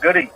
goody?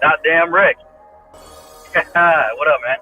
Not damn Rick. What up, man?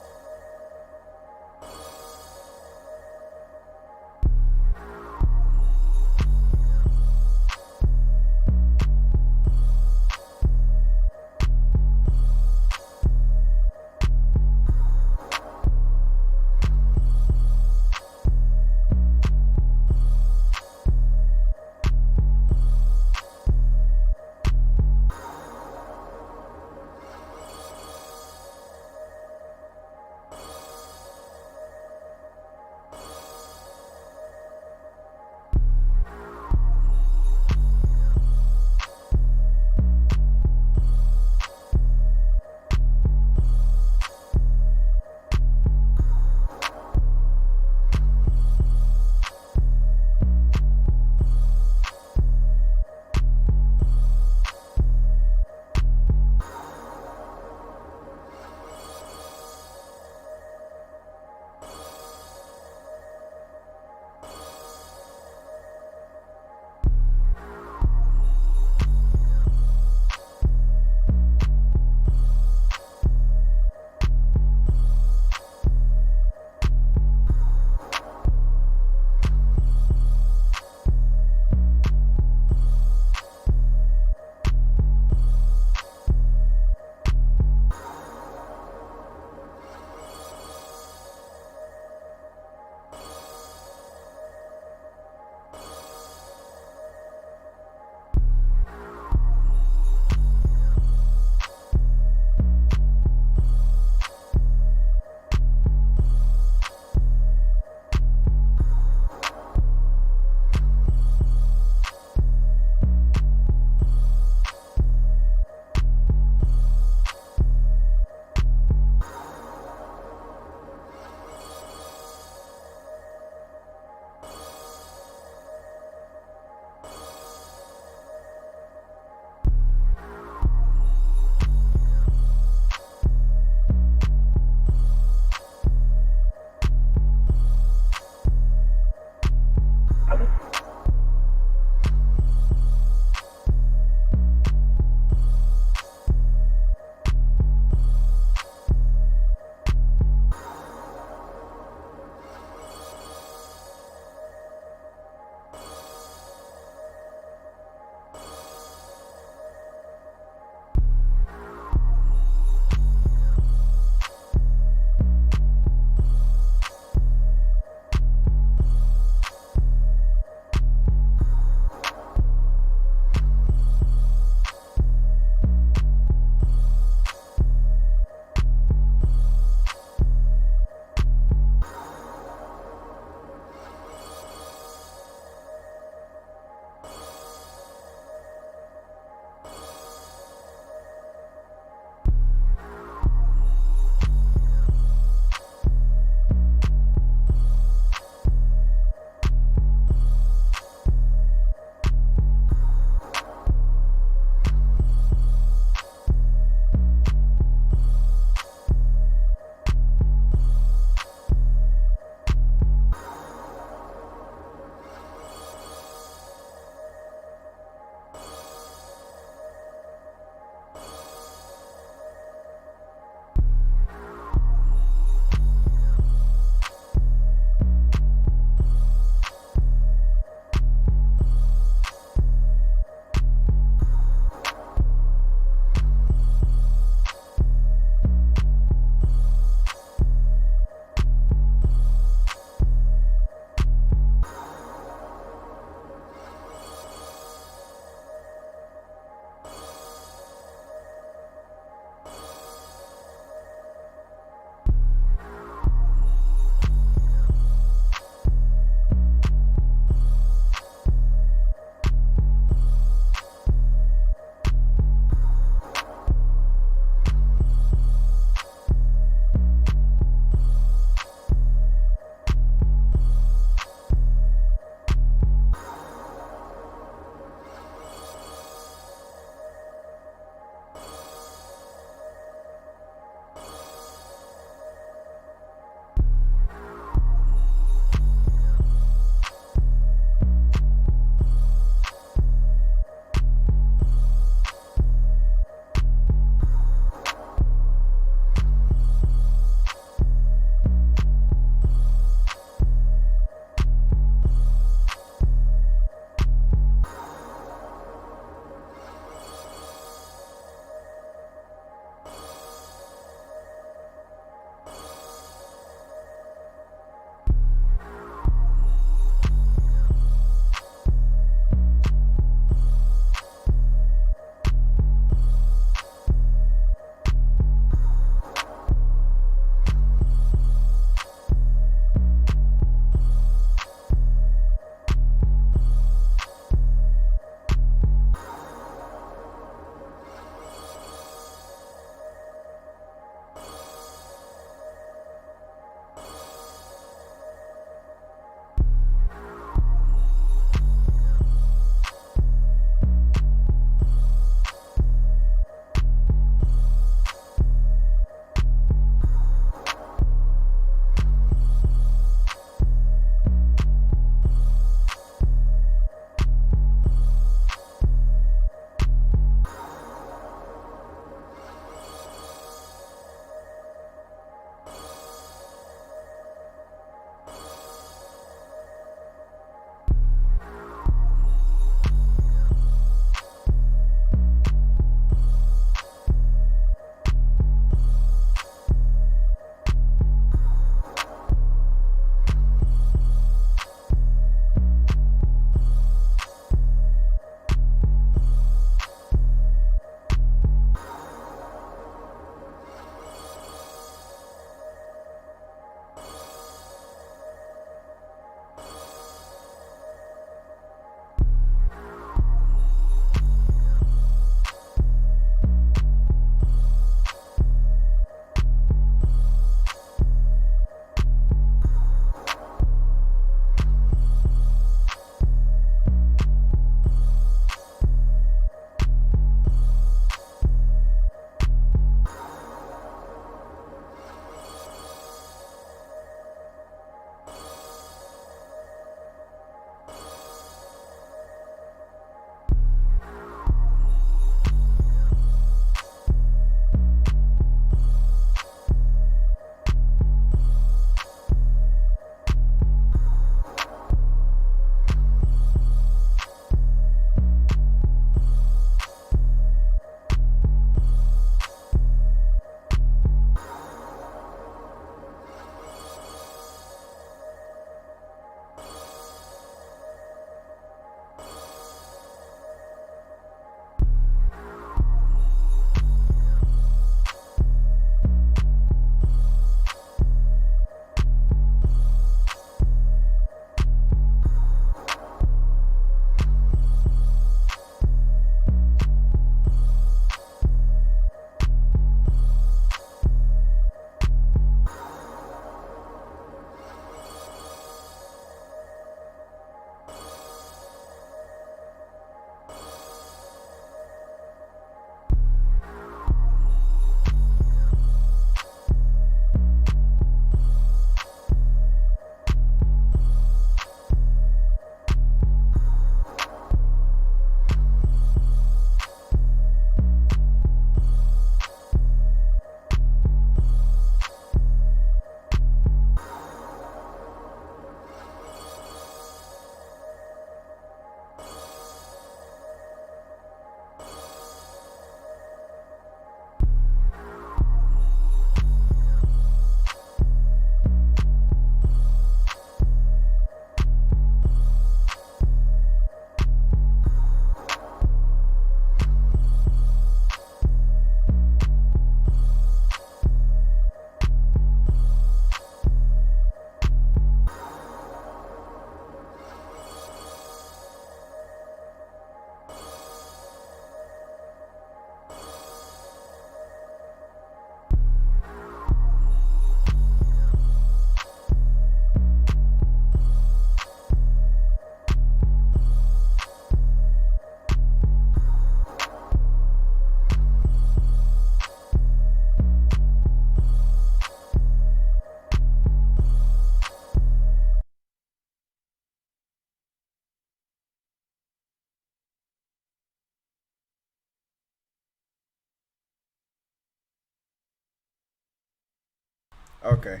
Okay,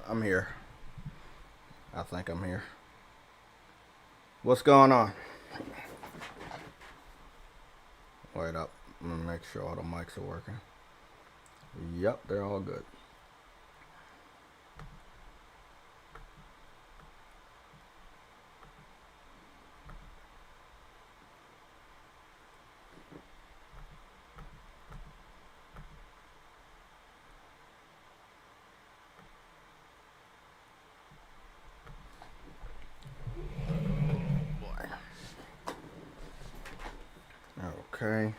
I'm here. I think I'm here. What's going on? Wait up. I'm gonna make sure all the mics are working. Yep, they're all good. Boy. Okay.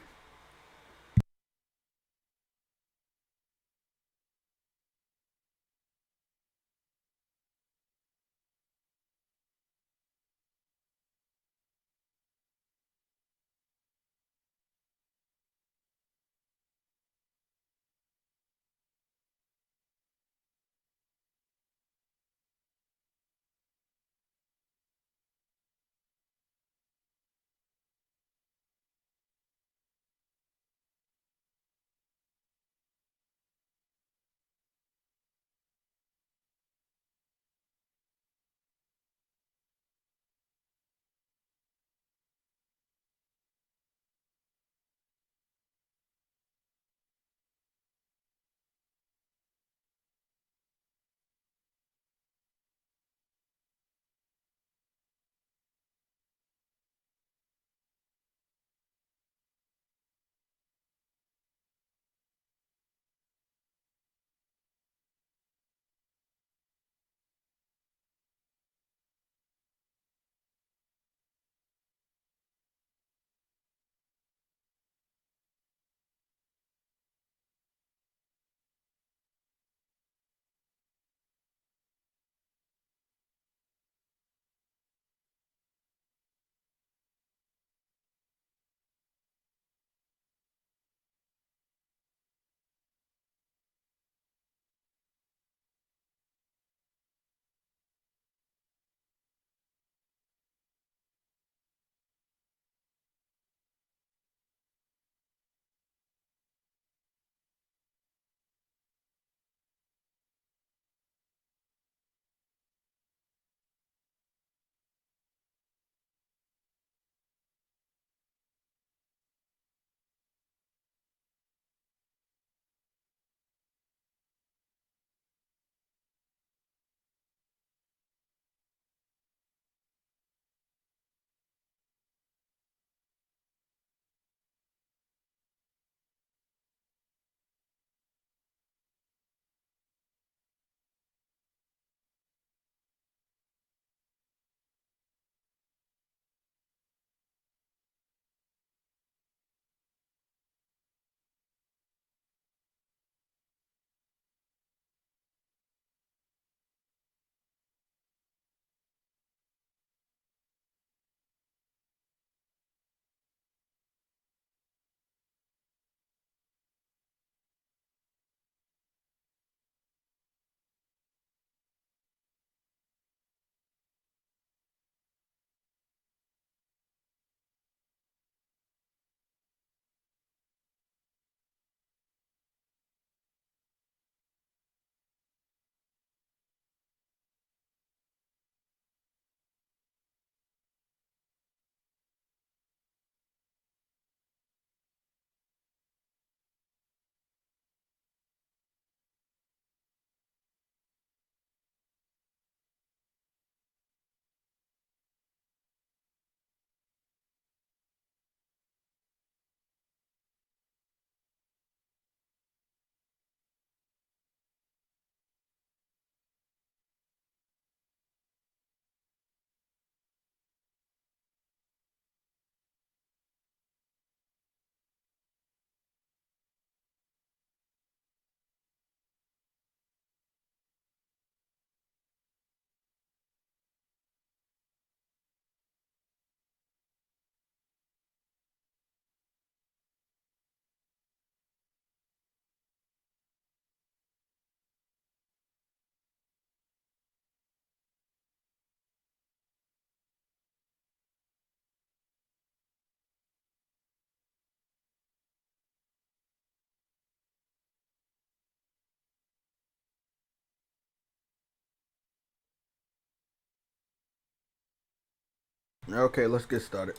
Okay, let's get started.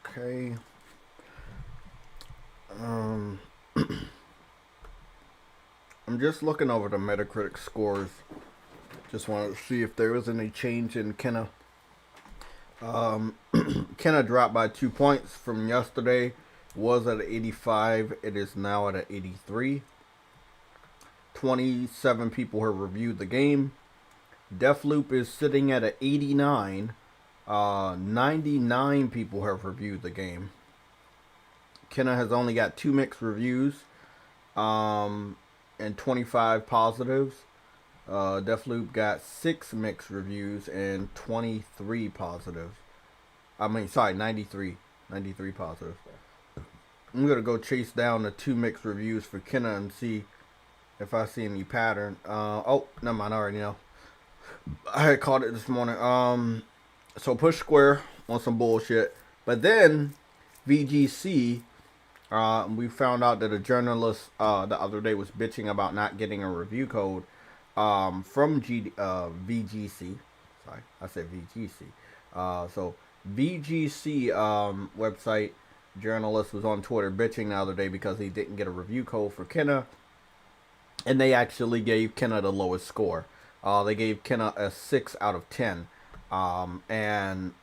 Okay. I'm just looking over the Metacritic scores. Just wanted to see if there was any change in Kenna. Kenna dropped by 2 points from yesterday. Was at 85. It is now at 83. 27 people have reviewed the game. Deathloop is sitting at 89. 99 people have reviewed the game. Kenna has only got 2 mixed reviews, and 25 positives. Deathloop got 6 mixed reviews and 23 positives. 93 positives. I'm gonna go chase down the 2 mixed reviews for Kenna and see if I see any pattern. Oh, never mind. I already know. I had caught it this morning. So Push Square on some bullshit, but then VGC. We found out that a journalist the other day was bitching about not getting a review code from VGC. Sorry, I said VGC. So VGC website journalist was on Twitter bitching the other day because he didn't get a review code for Kenna, and they actually gave Kenna the lowest score. They gave Kenna a 6 out of 10, and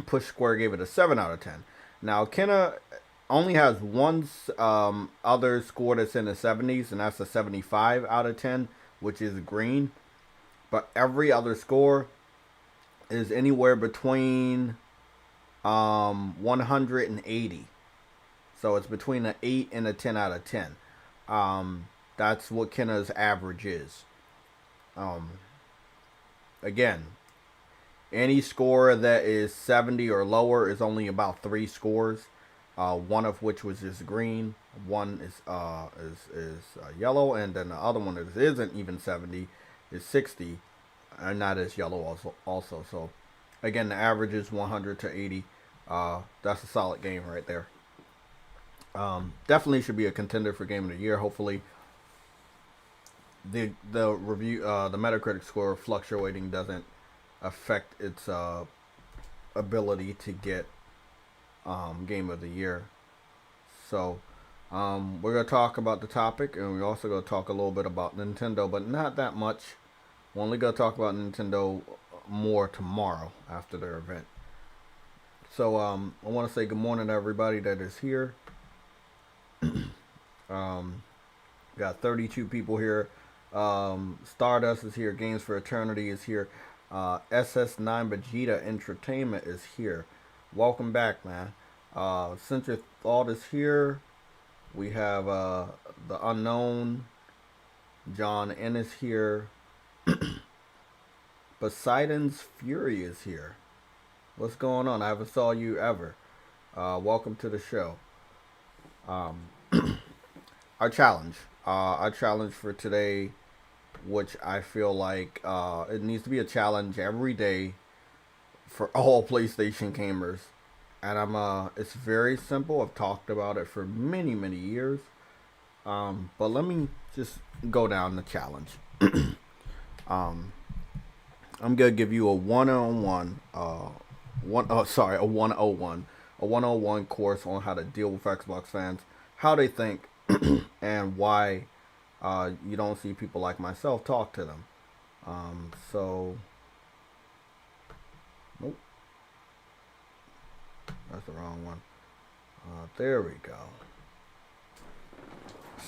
Push Square gave it a 7 out of 10. Now Kenna only has one other score that's in the 70s, and that's a 75 out of 10, which is green. But every other score is anywhere between 180. So it's between an 8 and a 10 out of 10. That's what Kenna's average is. Again, any score that is 70 or lower is only about 3 scores. One of which was just green, one is yellow, and then the other one that isn't even 70 is 60, and that is yellow also. So again, the average is 100 to 80. That's a solid game right there. Definitely should be a contender for Game of the Year. Hopefully, the review the Metacritic score fluctuating doesn't affect its ability to get Game of the Year. So we're going to talk about the topic, and we're also going to talk a little bit about Nintendo, but not that much. We're only going to talk about Nintendo more tomorrow after their event. So I want to say good morning to everybody that is here. Got 32 people here. Stardust is here. Games for Eternity is here. SS9 Vegeta Entertainment is here. Welcome back, man. Since your thought is here, we have the unknown. John N is here. Poseidon's Fury is here. What's going on? I haven't saw you ever. Welcome to the show. Our challenge. Our challenge for today, which I feel like it needs to be a challenge every day for all PlayStation gamers. And it's very simple. I've talked about it for many, many years. But let me just go down the challenge. I'm gonna give you a 101, a 101 course on how to deal with Xbox fans, how they think, and why you don't see people like myself talk to them. Nope. That's the wrong one. There we go.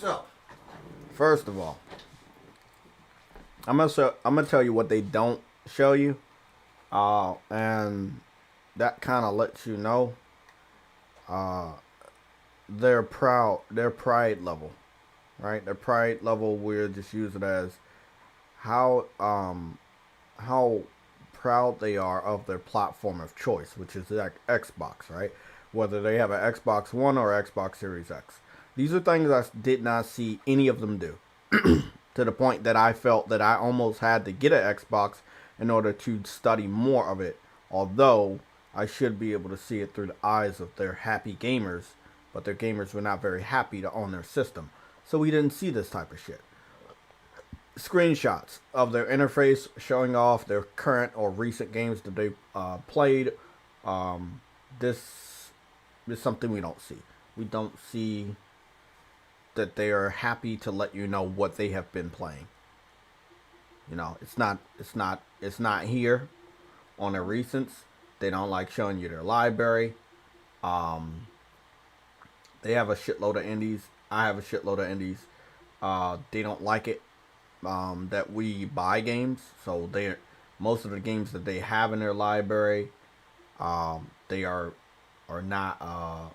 So, first of all, I'm gonna tell you what they don't show you, and that kind of lets you know their pride level, right? Their pride level. We'll just use it as how proud they are of their platform of choice, which is like Xbox, right? Whether they have an Xbox One or Xbox Series X. These are things I did not see any of them do. To the point that I felt that I almost had to get an Xbox in order to study more of it. Although I should be able to see it through the eyes of their happy gamers, but their gamers were not very happy to own their system. So we didn't see this type of shit. screenshots of their interface showing off their current or recent games that they played. This is something we don't see. We don't see that they are happy to let you know what they have been playing. You know, it's not here on their recents. They don't like showing you their library. Um, they have a shitload of indies. I have a shitload of indies. They don't like it that we buy games. So they most of the games that they have in their library, they are not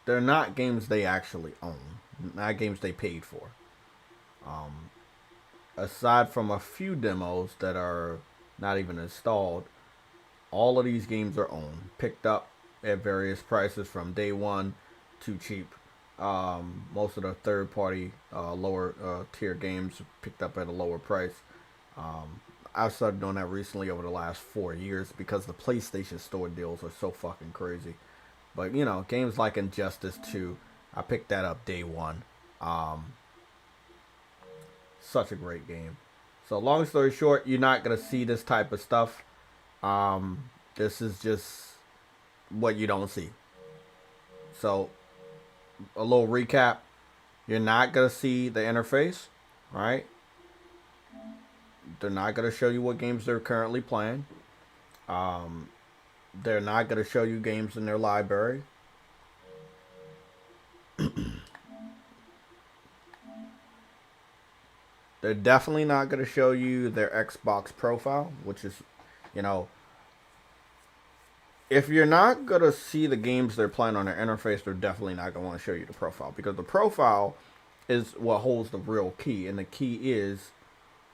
they're not games they actually own. Not games they paid for. Um, Aside from a few demos that are not even installed, all of these games are owned, picked up at various prices from day one, too cheap. Most of the third party, lower tier games picked up at a lower price. I've started doing that recently over the last 4 years because the PlayStation Store deals are so fucking crazy. But you know, games like Injustice 2, I picked that up day one. Um, Such a great game. So long story short, you're not gonna see this type of stuff. This is just what you don't see. So a little recap: you're not gonna see the interface, right? They're not gonna show you what games they're currently playing. Um, they're not gonna show you games in their library. They're definitely not going to show you their Xbox profile, which is, you know, if you're not going to see the games they're playing on their interface, they're definitely not going to want to show you the profile because the profile is what holds the real key. And the key is,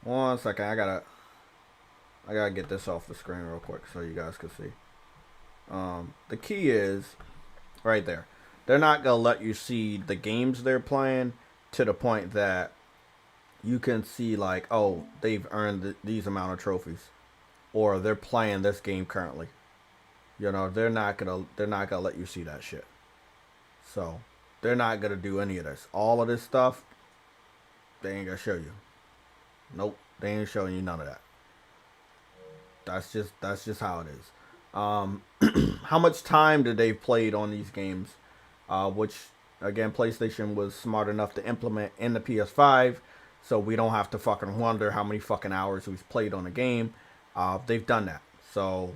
one second, I gotta get this off the screen real quick so you guys can see. The key is right there. They're not going to let you see the games they're playing to the point that you can see like, oh, they've earned these amount of trophies, or they're playing this game currently. You know, they're not gonna let you see that shit. So they're not gonna do any of this. All of this stuff, they ain't gonna show you. Nope, they ain't showing you none of that. That's just how it is. How much time did they played on these games? Which again, PlayStation was smart enough to implement in the PS5. So we don't have to fucking wonder how many fucking hours we've played on a game. They've done that. So,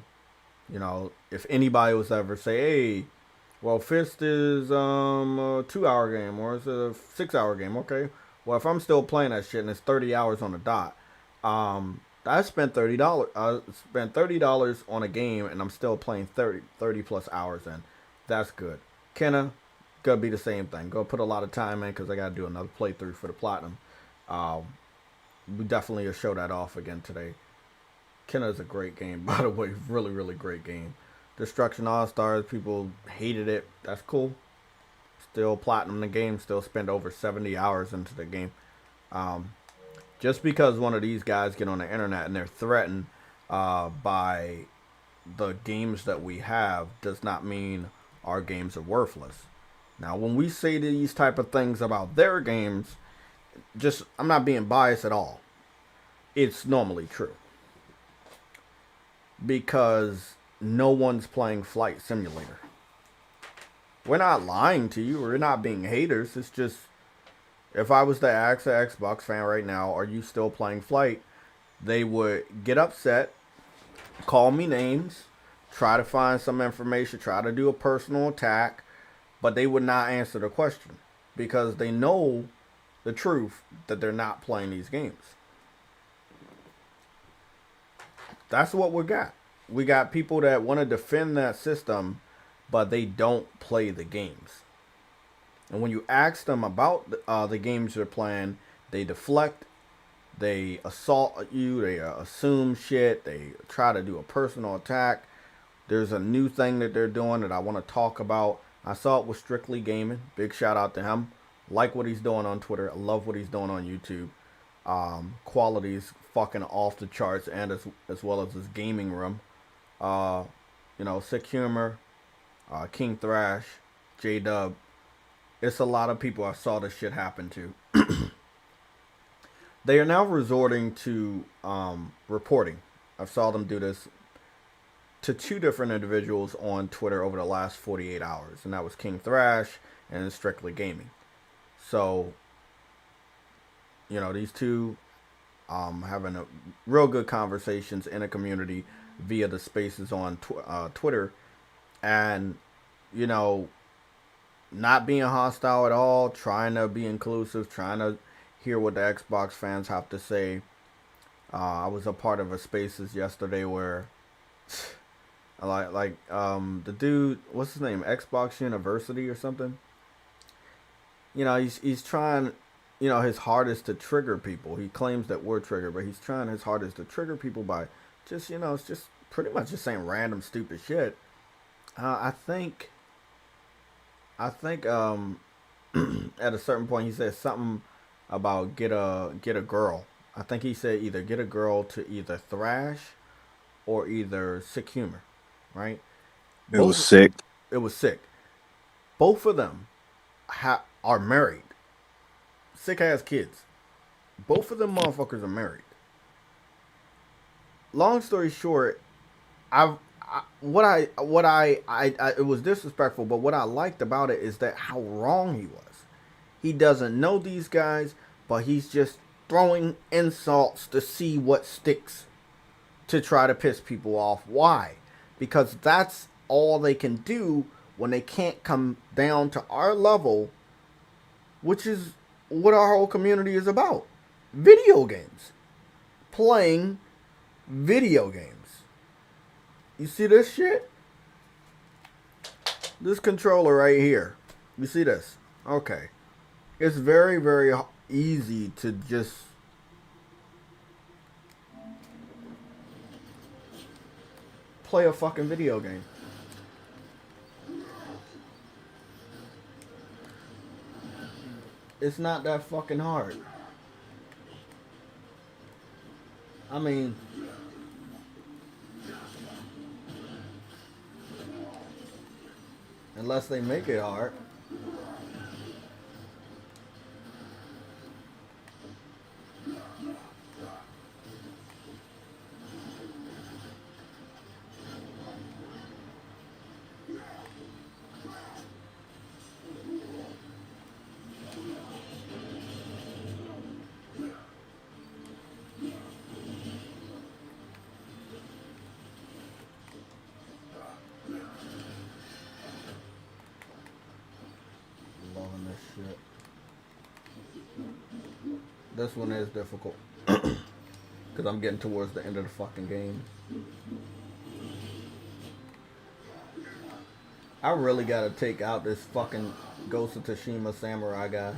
you know, if anybody was ever say, hey, well, Fist is a 2 hour game or it's a 6 hour game, okay. Well, if I'm still playing that shit and it's 30 hours on the dot, I spent $30. I spent $30 on a game and I'm still playing 30 plus hours in. That's good. Kenna, gonna be the same thing. Go put a lot of time in because I gotta do another playthrough for the platinum. We definitely will show that off again today. Kenna is a great game, by the way. Really, really great game. Destruction All Stars, people hated it. That's cool. Still platinum the game. Still spend over 70 hours into the game. Just because one of these guys get on the internet and they're threatened by the games that we have does not mean our games are worthless. Now, when we say these type of things about their games, just I'm not being biased at all. It's normally true. Because no one's playing Flight Simulator. We're not lying to you. We're not being haters. It's just, if I was to ask an Xbox fan right now, are you still playing Flight? They would get upset, call me names, try to find some information, try to do a personal attack, but they would not answer the question because they know the truth that they're not playing these games. That's what we got. We got people that want to defend that system, but they don't play the games. And when you ask them about the games they're playing, they deflect, they assault you, they assume shit, they try to do a personal attack. There's a new thing that they're doing that I want to talk about. I saw it with Strictly Gaming. Big shout out to him. Like what he's doing on Twitter. I love what he's doing on YouTube. Quality's fucking off the charts, and as well as his gaming room. You know, Sick Humor, King Thrash, J-Dub. It's a lot of people I saw this shit happen to. They are now resorting to reporting. I saw them do this to two different individuals on Twitter over the last 48 hours, and that was King Thrash and Strictly Gaming. So, these two having a real good conversations in a community via the spaces on Twitter, and you know, not being hostile at all, trying to be inclusive, trying to hear what the Xbox fans have to say. I was a part of a spaces yesterday where the dude, what's his name, Xbox University or something. He's trying, his hardest to trigger people. He claims that we're triggered, but he's trying his hardest to trigger people by just, it's just pretty much just saying random stupid shit. I think at a certain point he said something about get a girl. I think he said either get a girl to either thrash or either sick humor, right? It was sick. It was sick. Both of them are married. Sick ass kids. Both of them motherfuckers are married. Long story short, it was disrespectful, but what I liked about it is that how wrong he was. He doesn't know these guys, but he's just throwing insults to see what sticks to try to piss people off. Why? Because that's all they can do when they can't come down to our level, which is what our whole community is about. Video games. Playing video games. You see this shit? This controller right here. You see this? Okay. It's very, very easy to just play a fucking video game. It's not that fucking hard. I mean, unless they make it hard. This one is difficult because I'm getting towards the end of the fucking game. I really gotta take out this fucking Ghost of Tsushima samurai guy.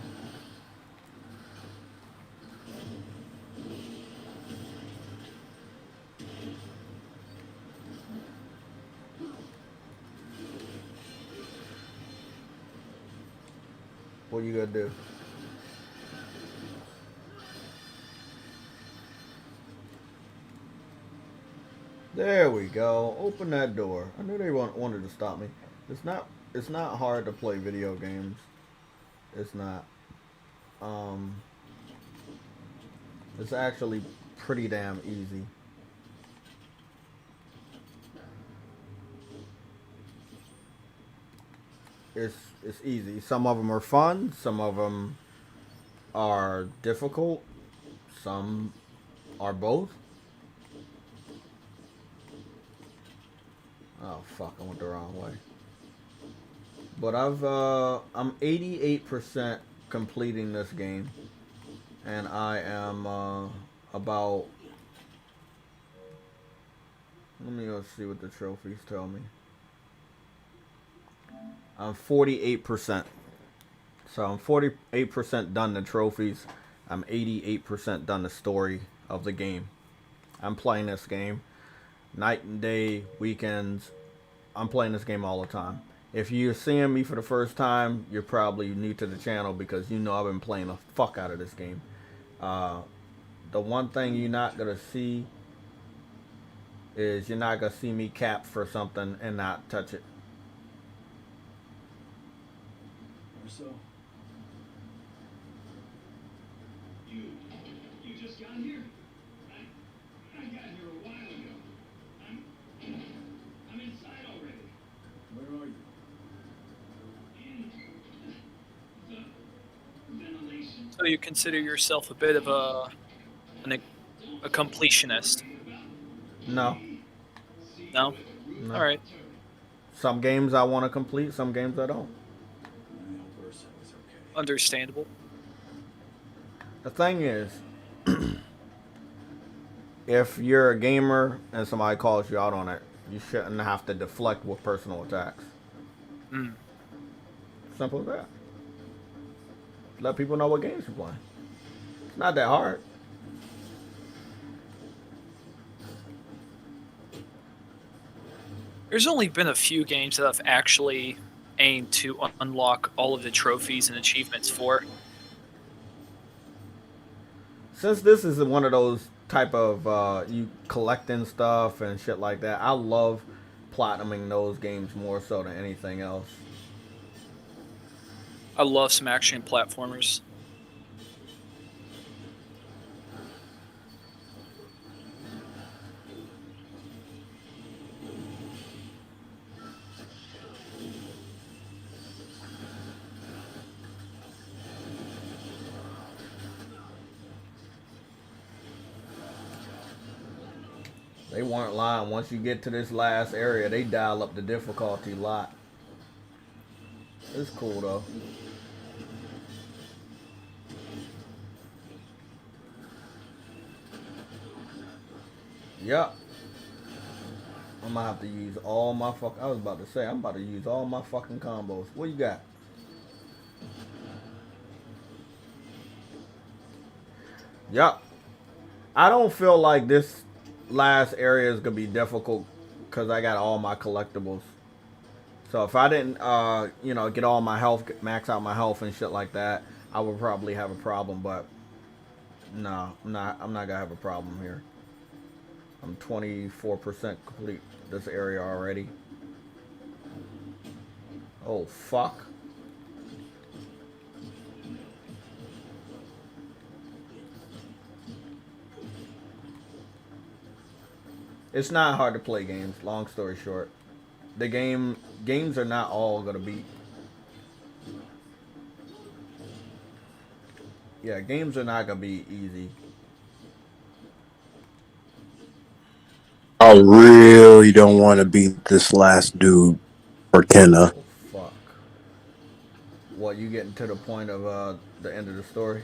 What you gonna do? There we go. Open that door. I knew they wanted to stop me. It's not hard to play video games. It's not. It's actually pretty damn easy. It's easy. Some of them are fun. Some of them are difficult. Some are both. Oh fuck! I went the wrong way. But I'm 88% completing this game, and I am about. Let me go see what the trophies tell me. I'm 48%. So I'm 48% done the trophies. I'm 88% done the story of the game. I'm playing this game night and day, weekends. I'm playing this game all the time. If you're seeing me for the first time, you're probably new to the channel because you know I've been playing the fuck out of this game. The one thing you're not going to see is you're not going to see me cap for something and not touch it. So you So you consider yourself a bit of a completionist? No, No? no. Alright. Some games I want to complete, some games I don't. Understandable. The thing is, if you're a gamer and somebody calls you out on it, you shouldn't have to deflect with personal attacks. Mm. Simple as that. Let people know what games you're playing. It's not that hard. There's only been a few games that I've actually aimed to unlock all of the trophies and achievements for. Since this is one of those type of you collecting stuff and shit like that, I love platinuming those games more so than anything else. I love some action platformers. They weren't lying. Once you get to this last area, they dial up the difficulty a lot. It's cool though. Yep. I'm gonna have to use all my I was about to say, I'm about to use all my fucking combos. What you got? Yep. I don't feel like this last area is gonna be difficult because I got all my collectibles. So if I didn't, get all my health, max out my health and shit like that, I would probably have a problem. But no, I'm not. I'm not gonna have a problem here. I'm 24% complete this area already. Oh fuck. It's not hard to play games. Long story short, the games are not all gonna be. Yeah, games are not gonna be easy. I really don't want to beat this last dude for Kenna. Oh fuck. What, you getting to the point of the end of the story?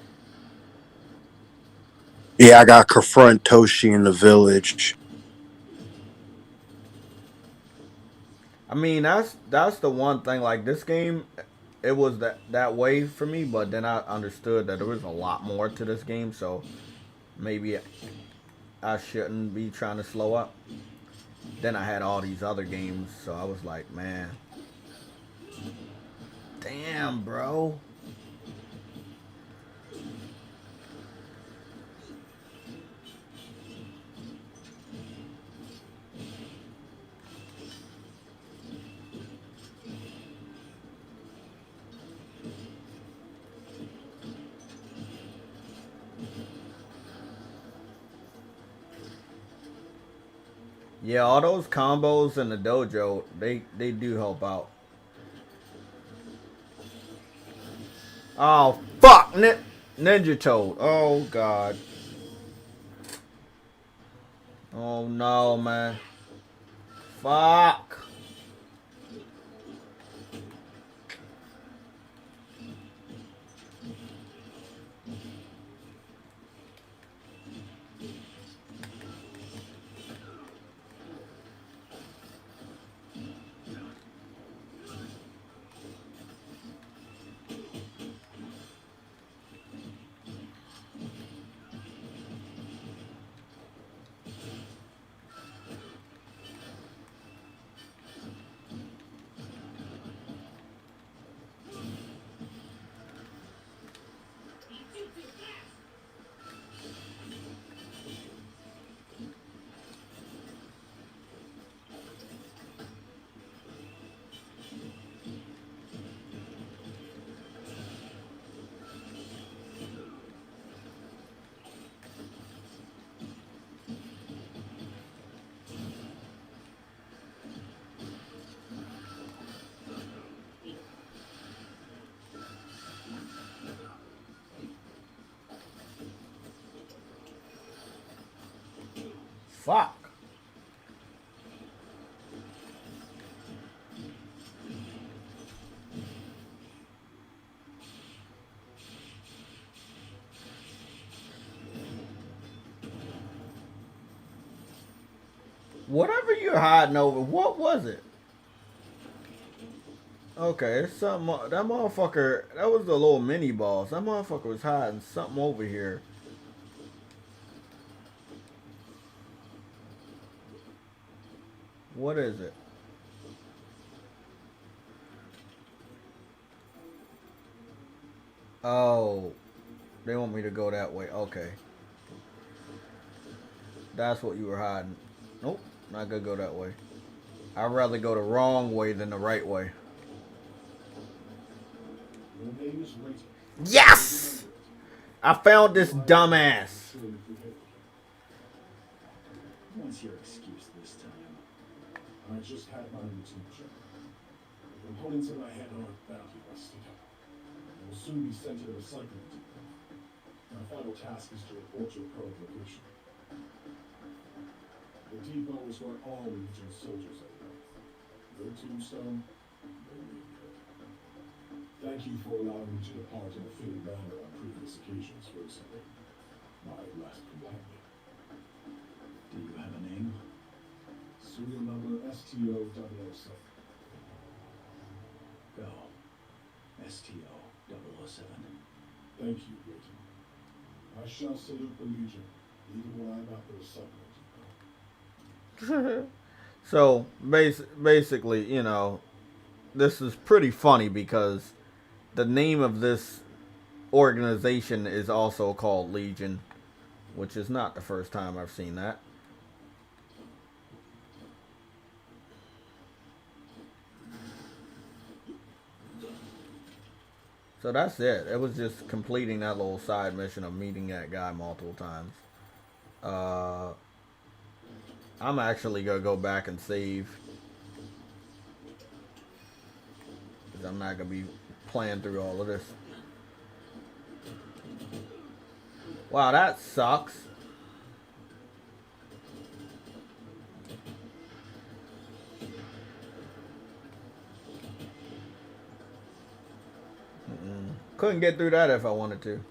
Yeah, I got to confront Toshi in the village. I mean, that's the one thing. Like this game, it was that way for me, but then I understood that there was a lot more to this game, so maybe I shouldn't be trying to slow up. Then I had all these other games, so I was like, man, damn, bro. Yeah, all those combos in the dojo, they do help out. Oh fuck, Ninja Toad. Oh god. Oh no, man. Fuck. fuck? Whatever you're hiding over, what was it? Okay, it's something. That motherfucker, that was the little mini boss. That motherfucker was hiding something over here. What is it? Oh, they want me to go that way. Okay. That's what you were hiding. Nope, not gonna go that way. I'd rather go the wrong way than the right way. Yes! I found this dumbass. What's your excuse this time? I just had my routine check. The components in my head aren't bounty rusted. I will soon be sent to the recycling depot. My final task is to report your current location. The depot is where all Legion soldiers are at. No tombstone, no name tag. Thank you for allowing me to depart in a fitting manner on previous occasions, for example. My last companion. Do you have a name? Serial number STO-007. Go. STO-007. Thank you, Leighton. I shall salute the Legion, even when I'm at the recycling depot. So, basically, you know, this is pretty funny because the name of this organization is also called Legion, which is not the first time I've seen that. So that's it. It was just completing that little side mission of meeting that guy multiple times. I'm actually gonna go back and save, because I'm not gonna be playing through all of this. Wow, that sucks. Couldn't get through that if I wanted to.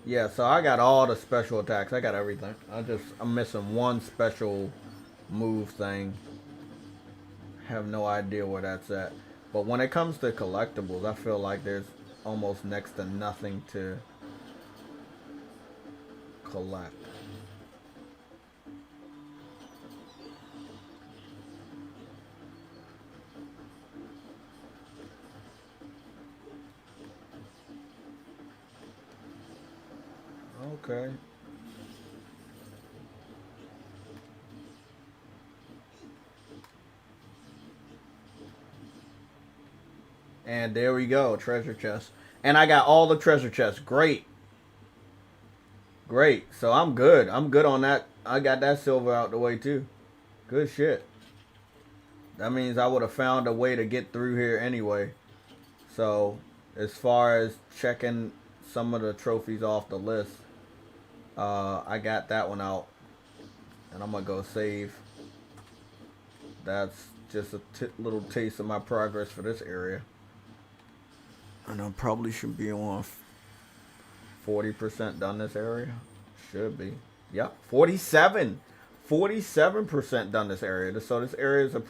Yeah, so I got all the special attacks. I got everything. I'm missing one special move thing. Have no idea where that's at. But when it comes to collectibles, I feel like there's almost next to nothing to collect. Okay. And there we go, treasure chest. And I got all the treasure chests. Great. Great. So I'm good. I'm good on that. I got that silver out the way too. Good shit. That means I would have found a way to get through here anyway. So as far as checking some of the trophies off the list, I got that one out. And I'm going to go save. That's just a little taste of my progress for this area. And I probably should be on 40% done this area. Should be. Yep, 47. 47% done this area. So this area is a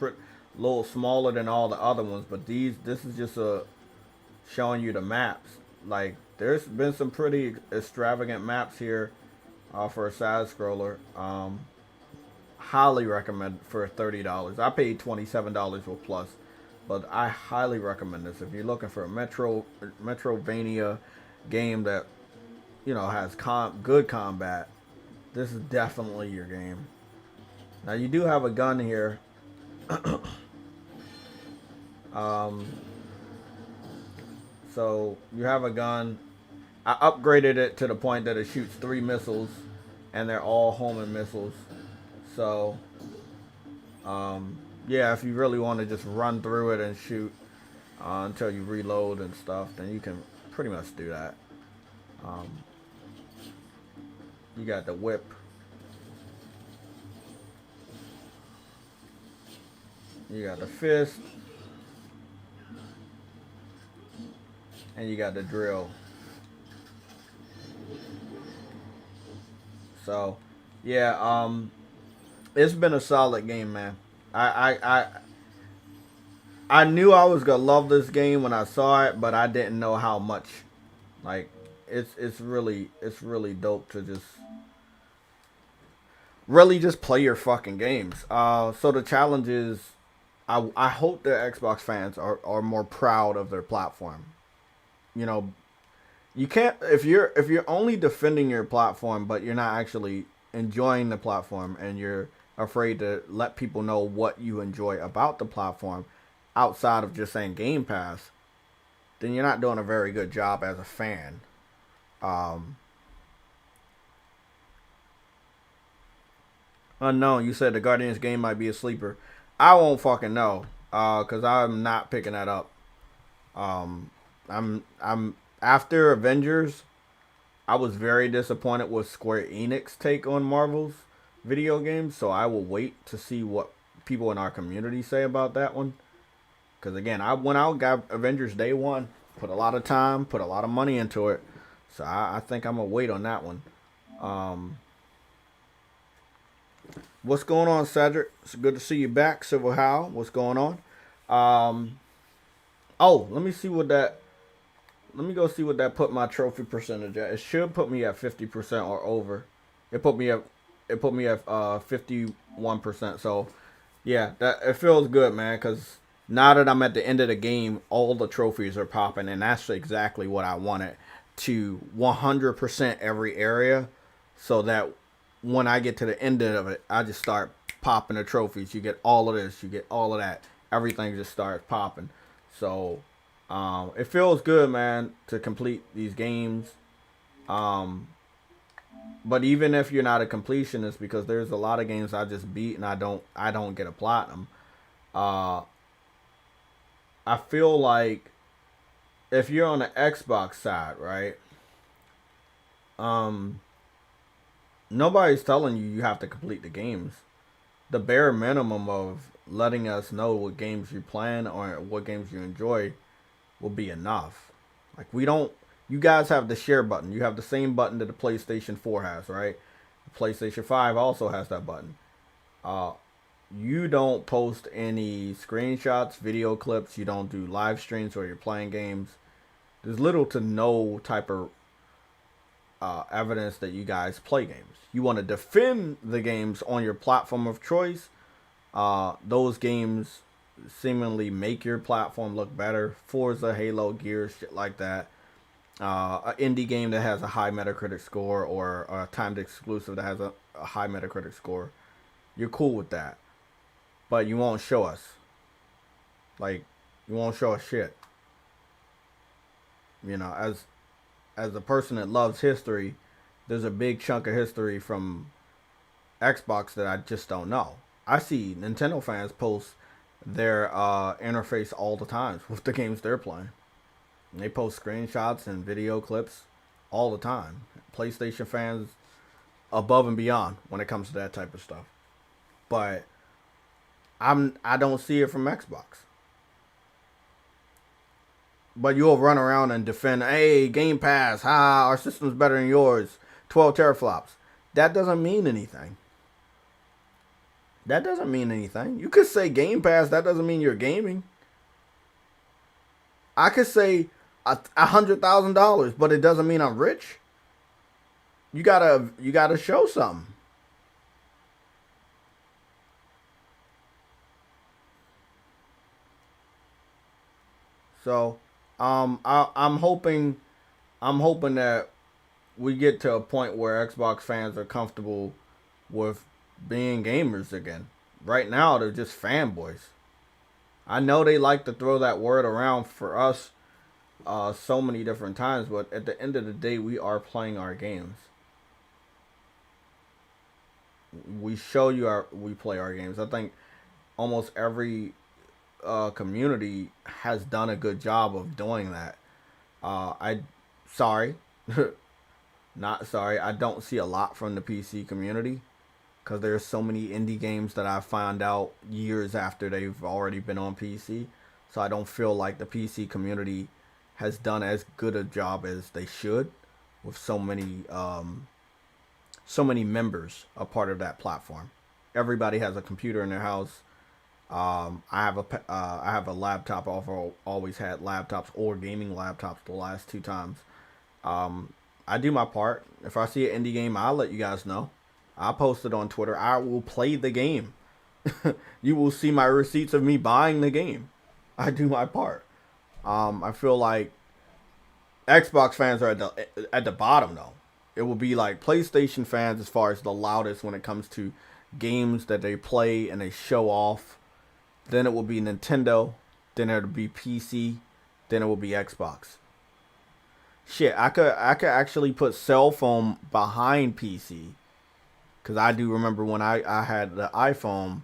little smaller than all the other ones. But this is just showing you the maps. Like, there's been some pretty extravagant maps here for a side scroller. Highly recommend for $30. I paid $27 with Plus. But I highly recommend this if you're looking for a Metrovania game that, you know, has good combat. This is definitely your game. Now you do have a gun here. So you have a gun. I upgraded it to the point that it shoots 3 missiles, and they're all homing missiles. So, yeah, if you really want to just run through it and shoot until you reload and stuff, then you can pretty much do that. Um, you got the whip. You got the fist. And you got the drill. So, yeah, it's been a solid game, man. I knew I was gonna love this game when I saw it, but I didn't know how much. Like, it's really dope to just really just play your fucking games. So the challenge is, I hope the Xbox fans are more proud of their platform. You know, you can't if you're only defending your platform, but you're not actually enjoying the platform, and you're afraid to let people know what you enjoy about the platform outside of just saying Game Pass, then you're not doing a very good job as a fan. Um, Unknown, you said the Guardians game might be a sleeper. I won't fucking know, cause I'm not picking that up. Um, I'm after Avengers. I was very disappointed with Square Enix take on Marvel's video games, so I will wait to see what people in our community say about that one. Because again, I went out, got Avengers Day One, put a lot of time, put a lot of money into it, so I think I'm gonna wait on that one. Um, what's going on, Cedric? It's good to see you back, Civil How. What's going on? Um, oh, let me see what that. Let me go see what that put my trophy percentage at. It should put me at 50% or over. It put me at 51%. So yeah, that it feels good, man. Because now that I'm at the end of the game, all the trophies are popping, and that's exactly what I wanted, to 100% every area, so that when I get to the end of it, I just start popping the trophies. You get all of this, you get all of that. Everything just starts popping. So it feels good, man, to complete these games. Um, but even if you're not a completionist, because there's a lot of games I just beat and I don't get a platinum. Uh, I feel like if you're on the Xbox side, right? Um, Nobody's telling you have to complete the games. The bare minimum of letting us know what games you plan or what games you enjoy will be enough. Like, we don't. You guys have the share button. You have the same button that the PlayStation 4 has, right? The PlayStation 5 also has that button. Uh, you don't post any screenshots, video clips. You don't do live streams where you're playing games. There's little to no type of evidence that you guys play games. You want to defend the games on your platform of choice. Those games seemingly make your platform look better. Forza, Halo, Gears, shit like that. An indie game that has a high Metacritic score, or a timed exclusive that has a high Metacritic score. You're cool with that. But you won't show us. Like, you won't show us shit. You know, as a person that loves history, there's a big chunk of history from Xbox that I just don't know. I see Nintendo fans post their interface all the time with the games they're playing. And they post screenshots and video clips all the time. PlayStation fans above and beyond when it comes to that type of stuff. But I don't see it from Xbox. But you'll run around and defend, hey, Game Pass, our system's better than yours, 12 teraflops. That doesn't mean anything. That doesn't mean anything. You could say Game Pass, that doesn't mean you're gaming. I could say $100,000, but it doesn't mean I'm rich. You gotta show something. So, I'm hoping that we get to a point where Xbox fans are comfortable with being gamers again. Right now, they're just fanboys. I know they like to throw that word around for us so many different times, but at the end of the day, we are playing our games. We show you we play our games. I think almost every community has done a good job of doing that. I sorry, Not sorry, I don't see a lot from the PC community because there's so many indie games that I found out years after they've already been on PC. So I don't feel like the PC community has done as good a job as they should with so many members a part of that platform. Everybody has a computer in their house. I have a laptop. I've always had laptops or gaming laptops the last two times. Um, I do my part. If I see an indie game, I'll let you guys know. I'll post it on Twitter. I will play the game. You will see my receipts of me buying the game. I do my part. I feel like Xbox fans are at the bottom though. It will be like PlayStation fans as far as the loudest when it comes to games that they play and they show off. Then it will be Nintendo. Then it'll be PC. Then it will be Xbox. Shit, I could actually put cell phone behind PC because I do remember when I had the iPhone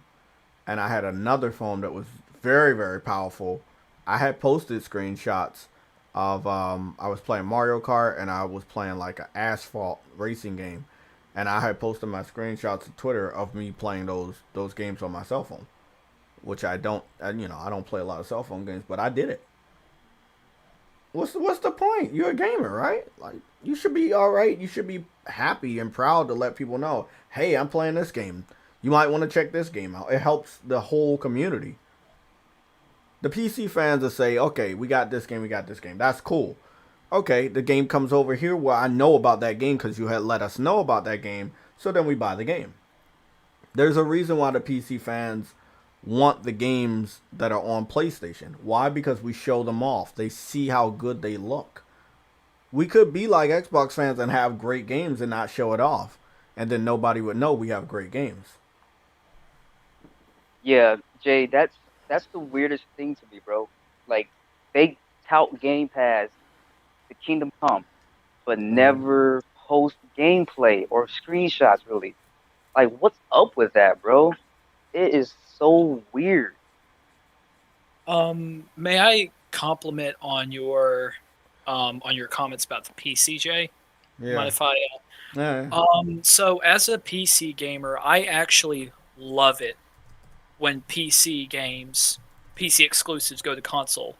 and I had another phone that was very powerful. I had posted screenshots of I was playing Mario Kart and I was playing like an asphalt racing game, and I had posted my screenshots to Twitter of me playing those games on my cell phone, which I don't I don't play a lot of cell phone games, but I did it. What's the point? You're a gamer, right? Like you should be all right. You should be happy and proud to let people know, hey, I'm playing this game. You might want to check this game out. It helps the whole community. The PC fans will say, okay, we got this game, we got this game. That's cool. Okay, the game comes over here. Well, I know about that game because you had let us know about that game. So then we buy the game. There's a reason why the PC fans want the games that are on PlayStation. Why? Because we show them off. They see how good they look. We could be like Xbox fans and have great games and not show it off. And then nobody would know we have great games. Yeah, Jay, that's the weirdest thing to me, bro. Like they tout Game Pass, the Kingdom Come, but Mm. never post gameplay or screenshots really. Like what's up with that, bro? It is so weird. May I compliment on your comments about the PCJ? Mind Yeah. if I? Yeah. So as a PC gamer, I actually love it when PC exclusives go to console.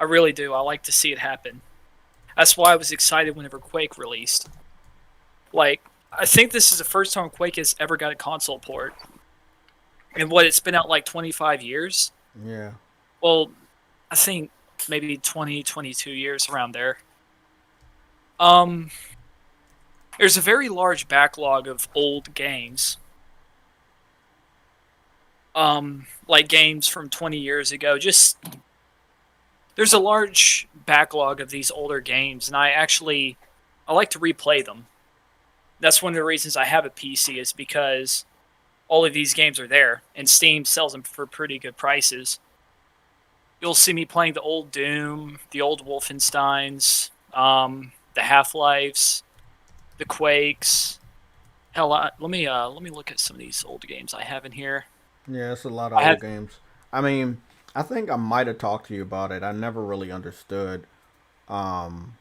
I really do. I like to see it happen. That's why I was excited whenever Quake released. Like, I think this is the first time Quake has ever got a console port. And what, it's been out like 25 years? Yeah. Well, I think maybe 20, 22 years around there. Um, there's a very large backlog of old games. Like games from 20 years ago. Just there's a large backlog of these older games, and I like to replay them. That's one of the reasons I have a PC is because all of these games are there, and Steam sells them for pretty good prices. You'll see me playing the old Doom, the old Wolfensteins, the Half-Lives, the Quakes. Hell, let me look at some of these old games I have in here. Yeah, it's a lot of I old have games. I mean, I think I might have talked to you about it. I never really understood um,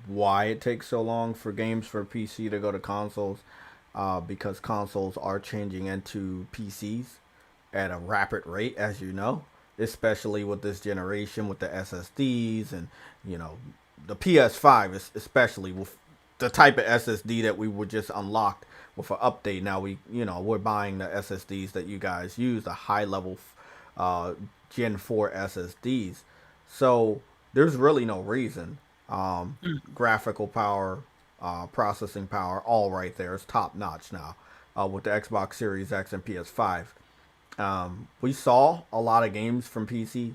why it takes so long for games for PC to go to consoles. Because consoles are changing into PCs at a rapid rate, as you know, especially with this generation with the SSDs and you know the PS5, especially with the type of SSD that we were just unlocked with an update. Now we're buying the SSDs that you guys use, the high level uh, Gen 4 SSDs. So there's really no reason. Graphical power, processing power, all right there. It's top notch now with the Xbox Series X and PS5. We saw a lot of games from PC.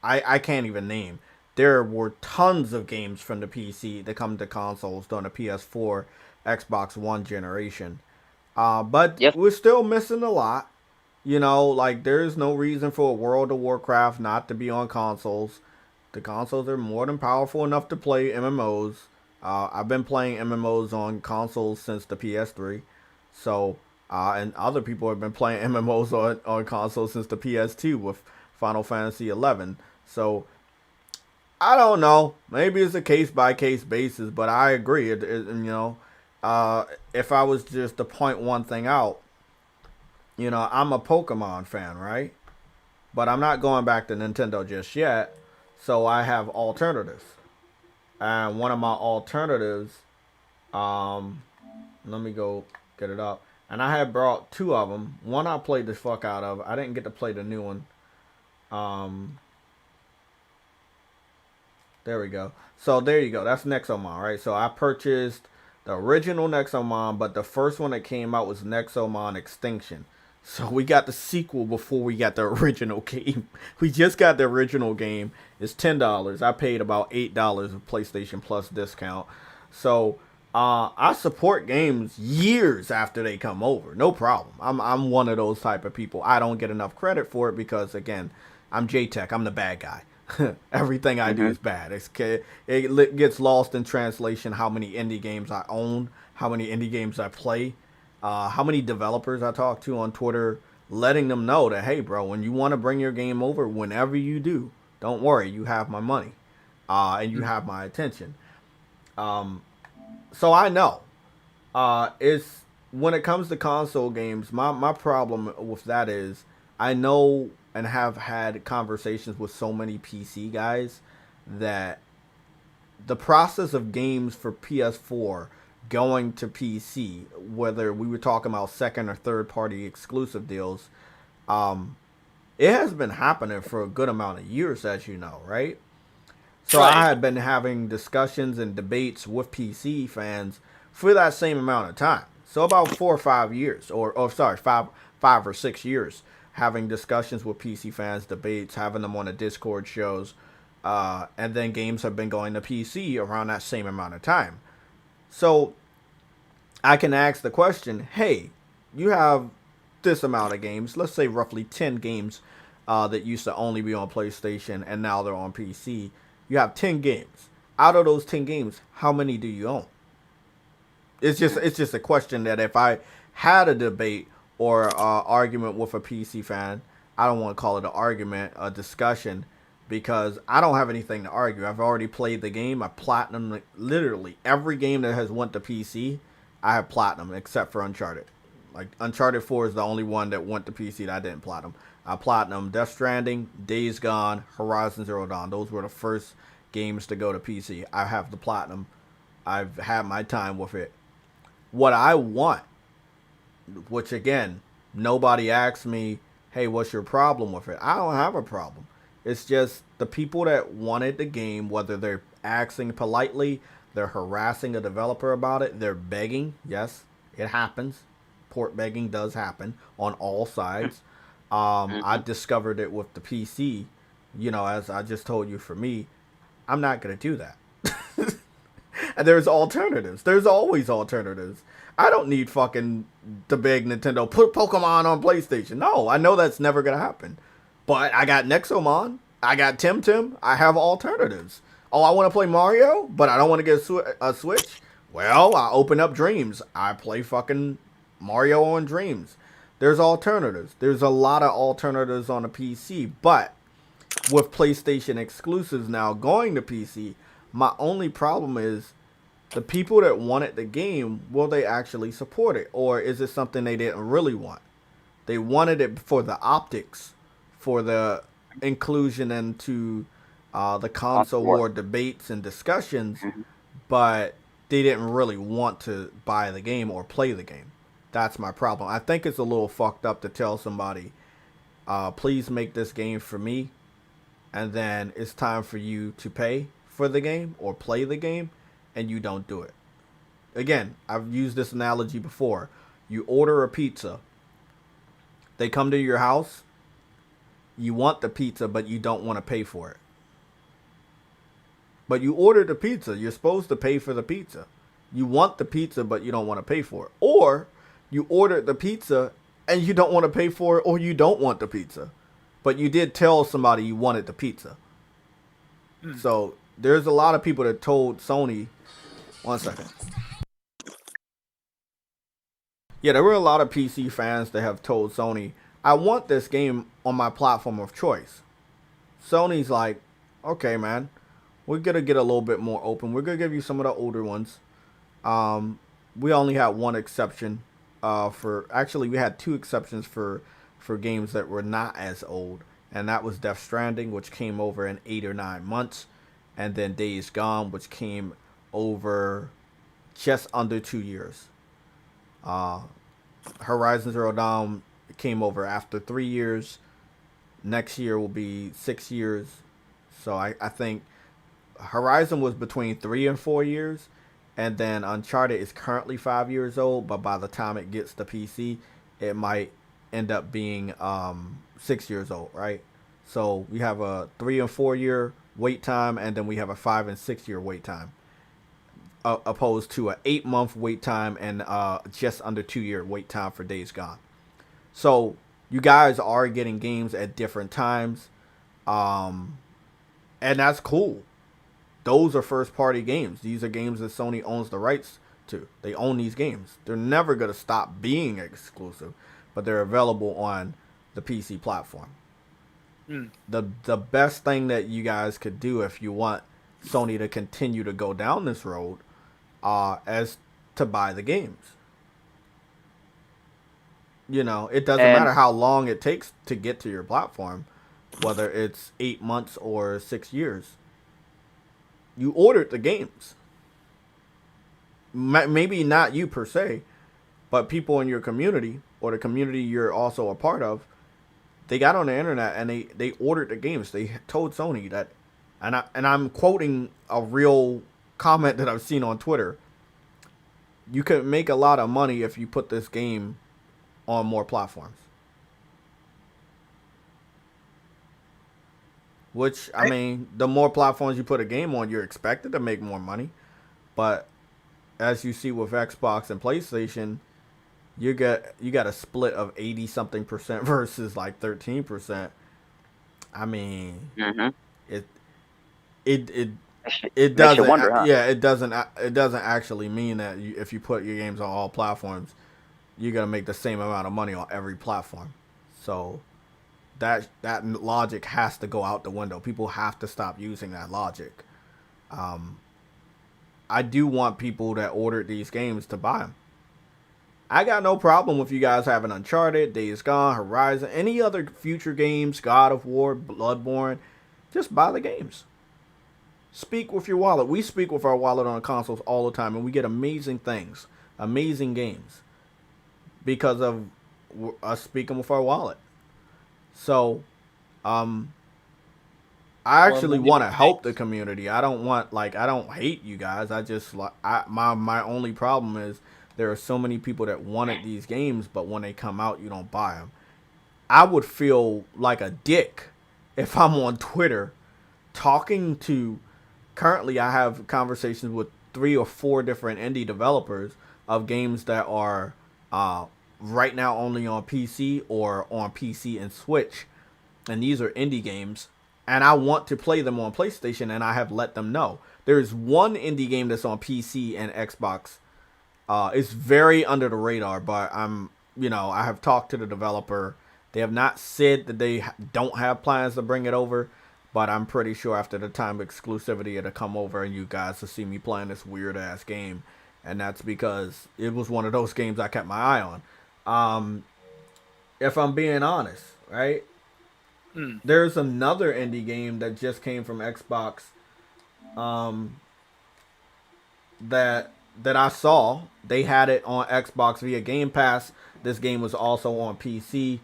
I can't even name. There were tons of games from the PC that come to consoles during the PS4, Xbox One generation. But Yep. we're still missing a lot. Like there's no reason for World of Warcraft not to be on consoles. The consoles are more than powerful enough to play MMOs. I've been playing MMOs on consoles since the PS3. So, and other people have been playing MMOs on consoles since the PS2 with Final Fantasy 11. So, I don't know. Maybe it's a case by case basis, but I agree. If I was just to point one thing out, I'm a Pokemon fan, right? But I'm not going back to Nintendo just yet. So I have alternatives. And one of my alternatives, let me go get it up. And I had brought two of them. One I played the fuck out of. I didn't get to play the new one. There we go. So there you go. That's Nexomon, right? So I purchased the original Nexomon, but the first one that came out was Nexomon Extinction. So we got the sequel before we got the original game. We just got the original game. It's $10. I paid about $8 of PlayStation Plus discount. So I support games years after they come over. No problem. I'm one of those type of people. I don't get enough credit for it because, again, I'm J-Tech. I'm the bad guy. Everything I do is bad. It gets lost in translation how many indie games I own, how many indie games I play, how many developers I talk to on Twitter, letting them know that, hey, bro, when you want to bring your game over, whenever you do, don't worry, you have my money, and you have my attention. So I know. It's when it comes to console games, my problem with that is I know and have had conversations with so many PC guys that the process of games for PS4 going to PC, whether we were talking about second or third party exclusive deals, it has been happening for a good amount of years, as you know, right? So Right. I had been having discussions and debates with PC fans for that same amount of time. So about 4 or 5 years, five or 6 years, having discussions with PC fans, debates, having them on the Discord shows, and then games have been going to PC around that same amount of time. So I can ask the question, hey, you have this amount of games, let's say roughly 10 games that used to only be on PlayStation and now they're on PC. You have 10 games. Out of those 10 games, how many do you own? It's just a question that if I had a debate or argument with a PC fan, I don't want to call it an argument, a discussion, because I don't have anything to argue. I've already played the game. I platinum literally every game that has went to PC. I have platinum except for Uncharted. Like Uncharted 4 is the only one that went to PC that I didn't platinum. I platinum Death Stranding, Days Gone, Horizon Zero Dawn. Those were the first games to go to PC. I have the platinum. I've had my time with it. What I want, which again, nobody asks me, hey, what's your problem with it? I don't have a problem. It's just the people that wanted the game, whether they're asking politely, they're harassing a developer about it, they're begging. Yes, it happens. Port begging does happen on all sides. I discovered it with the PC. As I just told you, for me, I'm not going to do that. And there's alternatives. There's always alternatives. I don't need fucking to beg Nintendo, put Pokemon on PlayStation. No, I know that's never going to happen. But I got Nexomon. I got Tim. I have alternatives. Oh, I want to play Mario, but I don't want to get a Switch. Well, I open up Dreams. I play fucking Mario on Dreams. There's alternatives. There's a lot of alternatives on a PC. But with PlayStation exclusives now going to PC, my only problem is the people that wanted the game, will they actually support it? Or is it something they didn't really want? They wanted it for the optics, for the inclusion into the console war debates and discussions, but they didn't really want to buy the game or play the game. That's my problem. I think it's a little fucked up to tell somebody, please make this game for me, and then it's time for you to pay for the game or play the game, and you don't do it. Again, I've used this analogy before. You order a pizza. They come to your house. You want the pizza, but you don't want to pay for it. But you ordered the pizza. You're supposed to pay for the pizza. You want the pizza, but you don't want to pay for it. Or you ordered the pizza and you don't want to pay for it, or you don't want the pizza. But you did tell somebody you wanted the pizza. So there's a lot of people that told Sony... One second. Yeah, there were a lot of PC fans that have told Sony, I want this game on my platform of choice. Sony's like, okay, man, we're gonna get a little bit more open. We're gonna give you some of the older ones. We only had one exception. We had two exceptions for games that were not as old, and that was Death Stranding, which came over in 8 or 9 months, and then Days Gone, which came over just under 2 years. Horizon Zero Dawn came over after 3 years. Next year will be 6 years. So I think Horizon was between 3 and 4 years, and then Uncharted is currently 5 years old. But by the time it gets to PC, it might end up being 6 years old, right? So we have a 3 and 4 year wait time, and then we have a 5 and 6 year wait time, opposed to an 8 month wait time and just under 2 year wait time for Days Gone. So you guys are getting games at different times, and that's cool. Those are first party games. These are games that Sony owns the rights to. They own these games. They're never going to stop being exclusive, but they're available on the PC platform. The best thing that you guys could do if you want Sony to continue to go down this road is to buy the games. You know, it doesn't matter how long it takes to get to your platform, whether it's 8 months or 6 years. You ordered the games. Maybe not you per se, but people in your community or the community you're also a part of, they got on the internet and they ordered the games. They told Sony that, and I'm quoting a real comment that I've seen on Twitter. You could make a lot of money if you put this game on more platforms. Which, I mean, the more platforms you put a game on, you're expected to make more money. But as you see with Xbox and PlayStation, you got a split of 80-something% versus like 13%. I mean, it doesn't wonder, huh? it doesn't actually mean that if you put your games on all platforms, you're gonna make the same amount of money on every platform. So that logic has to go out the window. People have to stop using that logic. I do want people that ordered these games to buy them. I got no problem with you guys having Uncharted, Days Gone, Horizon, any other future games, God of War, Bloodborne. Just buy the games. Speak with your wallet. We speak with our wallet on consoles all the time, and we get amazing things, amazing games, because of us speaking with our wallet. So, I actually want to help the community. I don't hate you guys. I just my only problem is there are so many people that wanted these games, but when they come out, you don't buy them. I would feel like a dick if I'm on Twitter talking to. Currently, I have conversations with 3 or 4 different indie developers of games that are right now only on PC or on PC and Switch, and these are indie games, and I want to play them on PlayStation, and I have let them know. There's one indie game that's on PC and Xbox. It's very under the radar, but I have talked to the developer. They have not said that they don't have plans to bring it over, but I'm pretty sure after the time of exclusivity it'll come over and you guys will see me playing this weird ass game. And that's because it was one of those games I kept my eye on. If I'm being honest, right? There's another indie game that just came from Xbox that I saw. They had it on Xbox via Game Pass. This game was also on PC.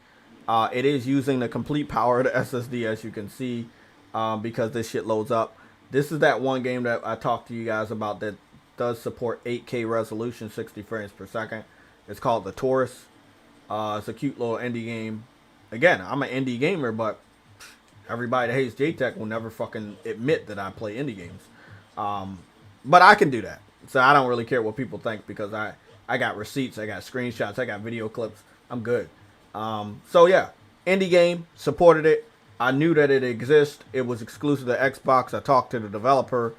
It is using the complete power of the SSD, as you can see, because this shit loads up. This is that one game that I talked to you guys about that does support 8K resolution, 60 frames per second. It's called The Taurus. It's a cute little indie game. Again, I'm an indie gamer, but everybody that hates JTech will never fucking admit that I play indie games. But I can do that. So I don't really care what people think because I got receipts, I got screenshots, I got video clips. I'm good. So yeah, indie game, supported it. I knew that it exists. It was exclusive to Xbox. I talked to the developer.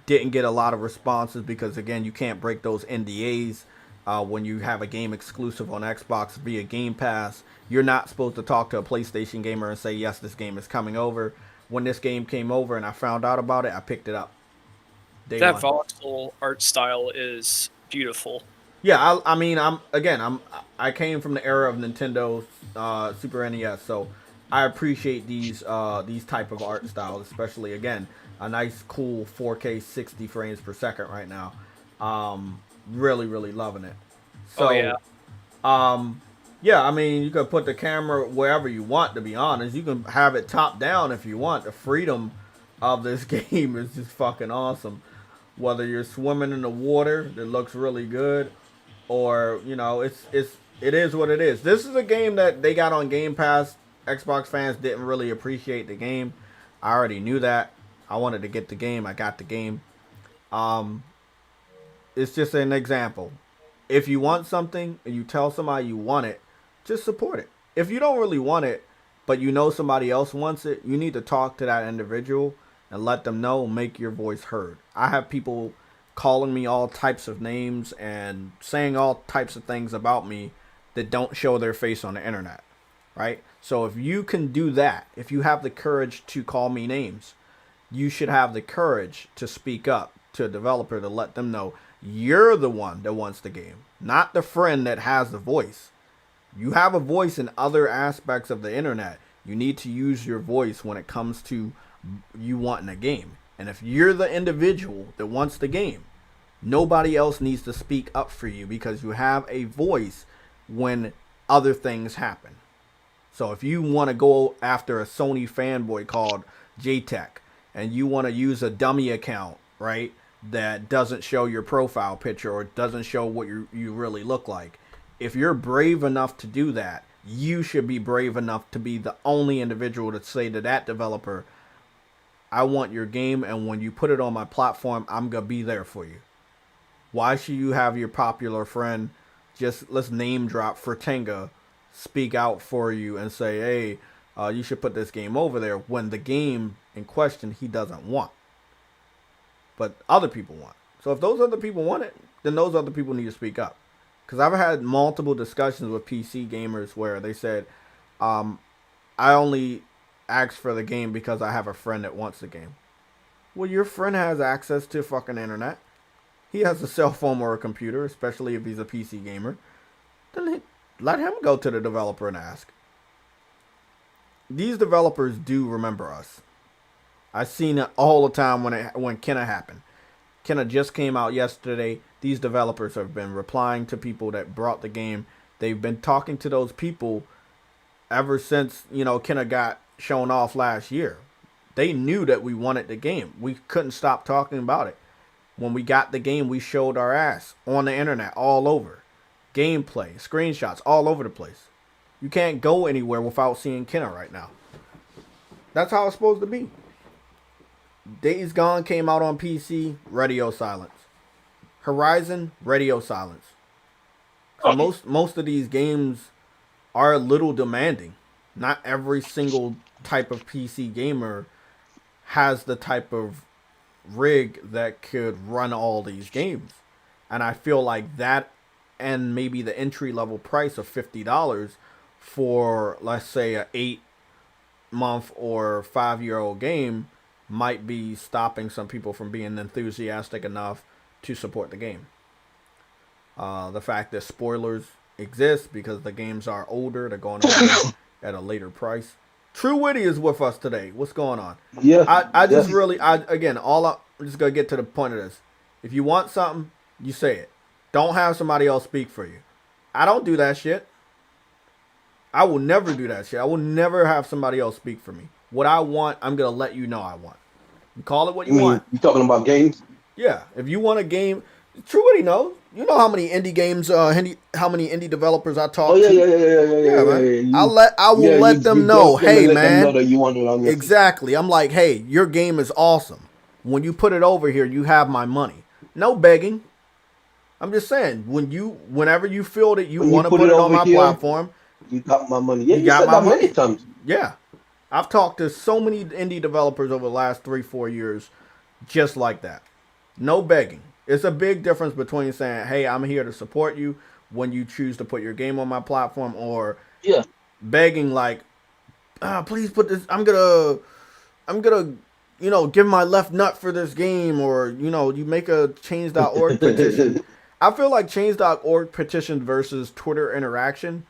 Didn't get a lot of responses because, again, you can't break those NDAs when you have a game exclusive on Xbox via Game Pass. You're not supposed to talk to a PlayStation gamer and say, yes, this game is coming over. when this game came over and I found out about it, I picked it up. That One. voxel art style is beautiful. Yeah, I mean, I came from the era of Nintendo, Super NES, so I appreciate these type of art styles, especially again a nice, cool 4K 60 frames per second right now. Really, really loving it. So, Oh yeah. Yeah, I mean, you can put the camera wherever you want. To be honest, you can have it top down if you want. The freedom of this game is just fucking awesome. Whether you're swimming in the water that looks really good, or it is what it is. This is a game that they got on Game Pass. Xbox fans didn't really appreciate the game. I already knew that. I wanted to get the game. I got the game. Um, it's just an example. If you want something and you tell somebody you want it, just support it. If you don't really want it, but you know somebody else wants it, you need to talk to that individual and let them know, make your voice heard. I have people calling me all types of names and saying all types of things about me that don't show their face on the internet, right? So if you can do that, if you have the courage to call me names, you should have the courage to speak up to a developer to let them know you're the one that wants the game, not the friend that has the voice. You have a voice in other aspects of the internet. You need to use your voice when it comes to you wanting a game. And if you're the individual that wants the game, nobody else needs to speak up for you because you have a voice when other things happen. So if you want to go after a Sony fanboy called JTech and you want to use a dummy account, right, that doesn't show your profile picture or doesn't show what you really look like, if you're brave enough to do that, you should be brave enough to be the only individual to say to that developer, I want your game, and when you put it on my platform, I'm going to be there for you. Why should you have your popular friend, just let's name drop Furtenga, speak out for you and say, hey, you should put this game over there, when the game in question he doesn't want, but other people want. So if those other people want it, then those other people need to speak up. Because I've had multiple discussions with PC gamers where they said, I only ask for the game because I have a friend that wants the game. Well, your friend has access to fucking internet. He has a cell phone or a computer, especially if he's a PC gamer. Then let him go to the developer and ask. These developers do remember us. I've seen it all the time when Kenna happened. Kenna just came out yesterday. These developers have been replying to people that brought the game. They've been talking to those people ever since, Kenna got shown off last year. They knew that we wanted the game. We couldn't stop talking about it. When we got the game, we showed our ass on the internet all over. Gameplay, screenshots, all over the place. You can't go anywhere without seeing Kenna right now. That's how it's supposed to be. Days Gone came out on PC, radio silence. Horizon, radio silence. So most of these games are a little demanding. Not every single type of PC gamer has the type of rig that could run all these games. And I feel like that, and maybe the entry level price of $50 for, let's say, a 8-month or 5-year-old game might be stopping some people from being enthusiastic enough to support the game. The fact that spoilers exist because the games are older, they're going on at a later price. True Witty is with us today. What's going on? Yeah. I'm just gonna get to the point of this. If you want something, you say it. Don't have somebody else speak for you. I don't do that shit. I will never do that shit. I will never have somebody else speak for me. What I want, I'm gonna let you know I want. You call it what you want. You talking about games? Yeah. If you want a game, True Witty knows. You know how many indie games, how many indie developers I talk to. Yeah, man. I will let them know. Hey, man. You want it on your exactly. I'm like, hey, your game is awesome. When you put it over here, you have my money. No begging. I'm just saying, whenever you feel that you want to put it on my platform, you got my money. Yeah, you got said my that money. many times. Yeah. I've talked to so many indie developers over the last 3-4 years just like that. No begging. It's a big difference between saying, hey, I'm here to support you when you choose to put your game on my platform, or begging like, please put this, I'm I'm gonna, give my left nut for this game, or you make a change.org petition. I feel like change.org petition versus Twitter interaction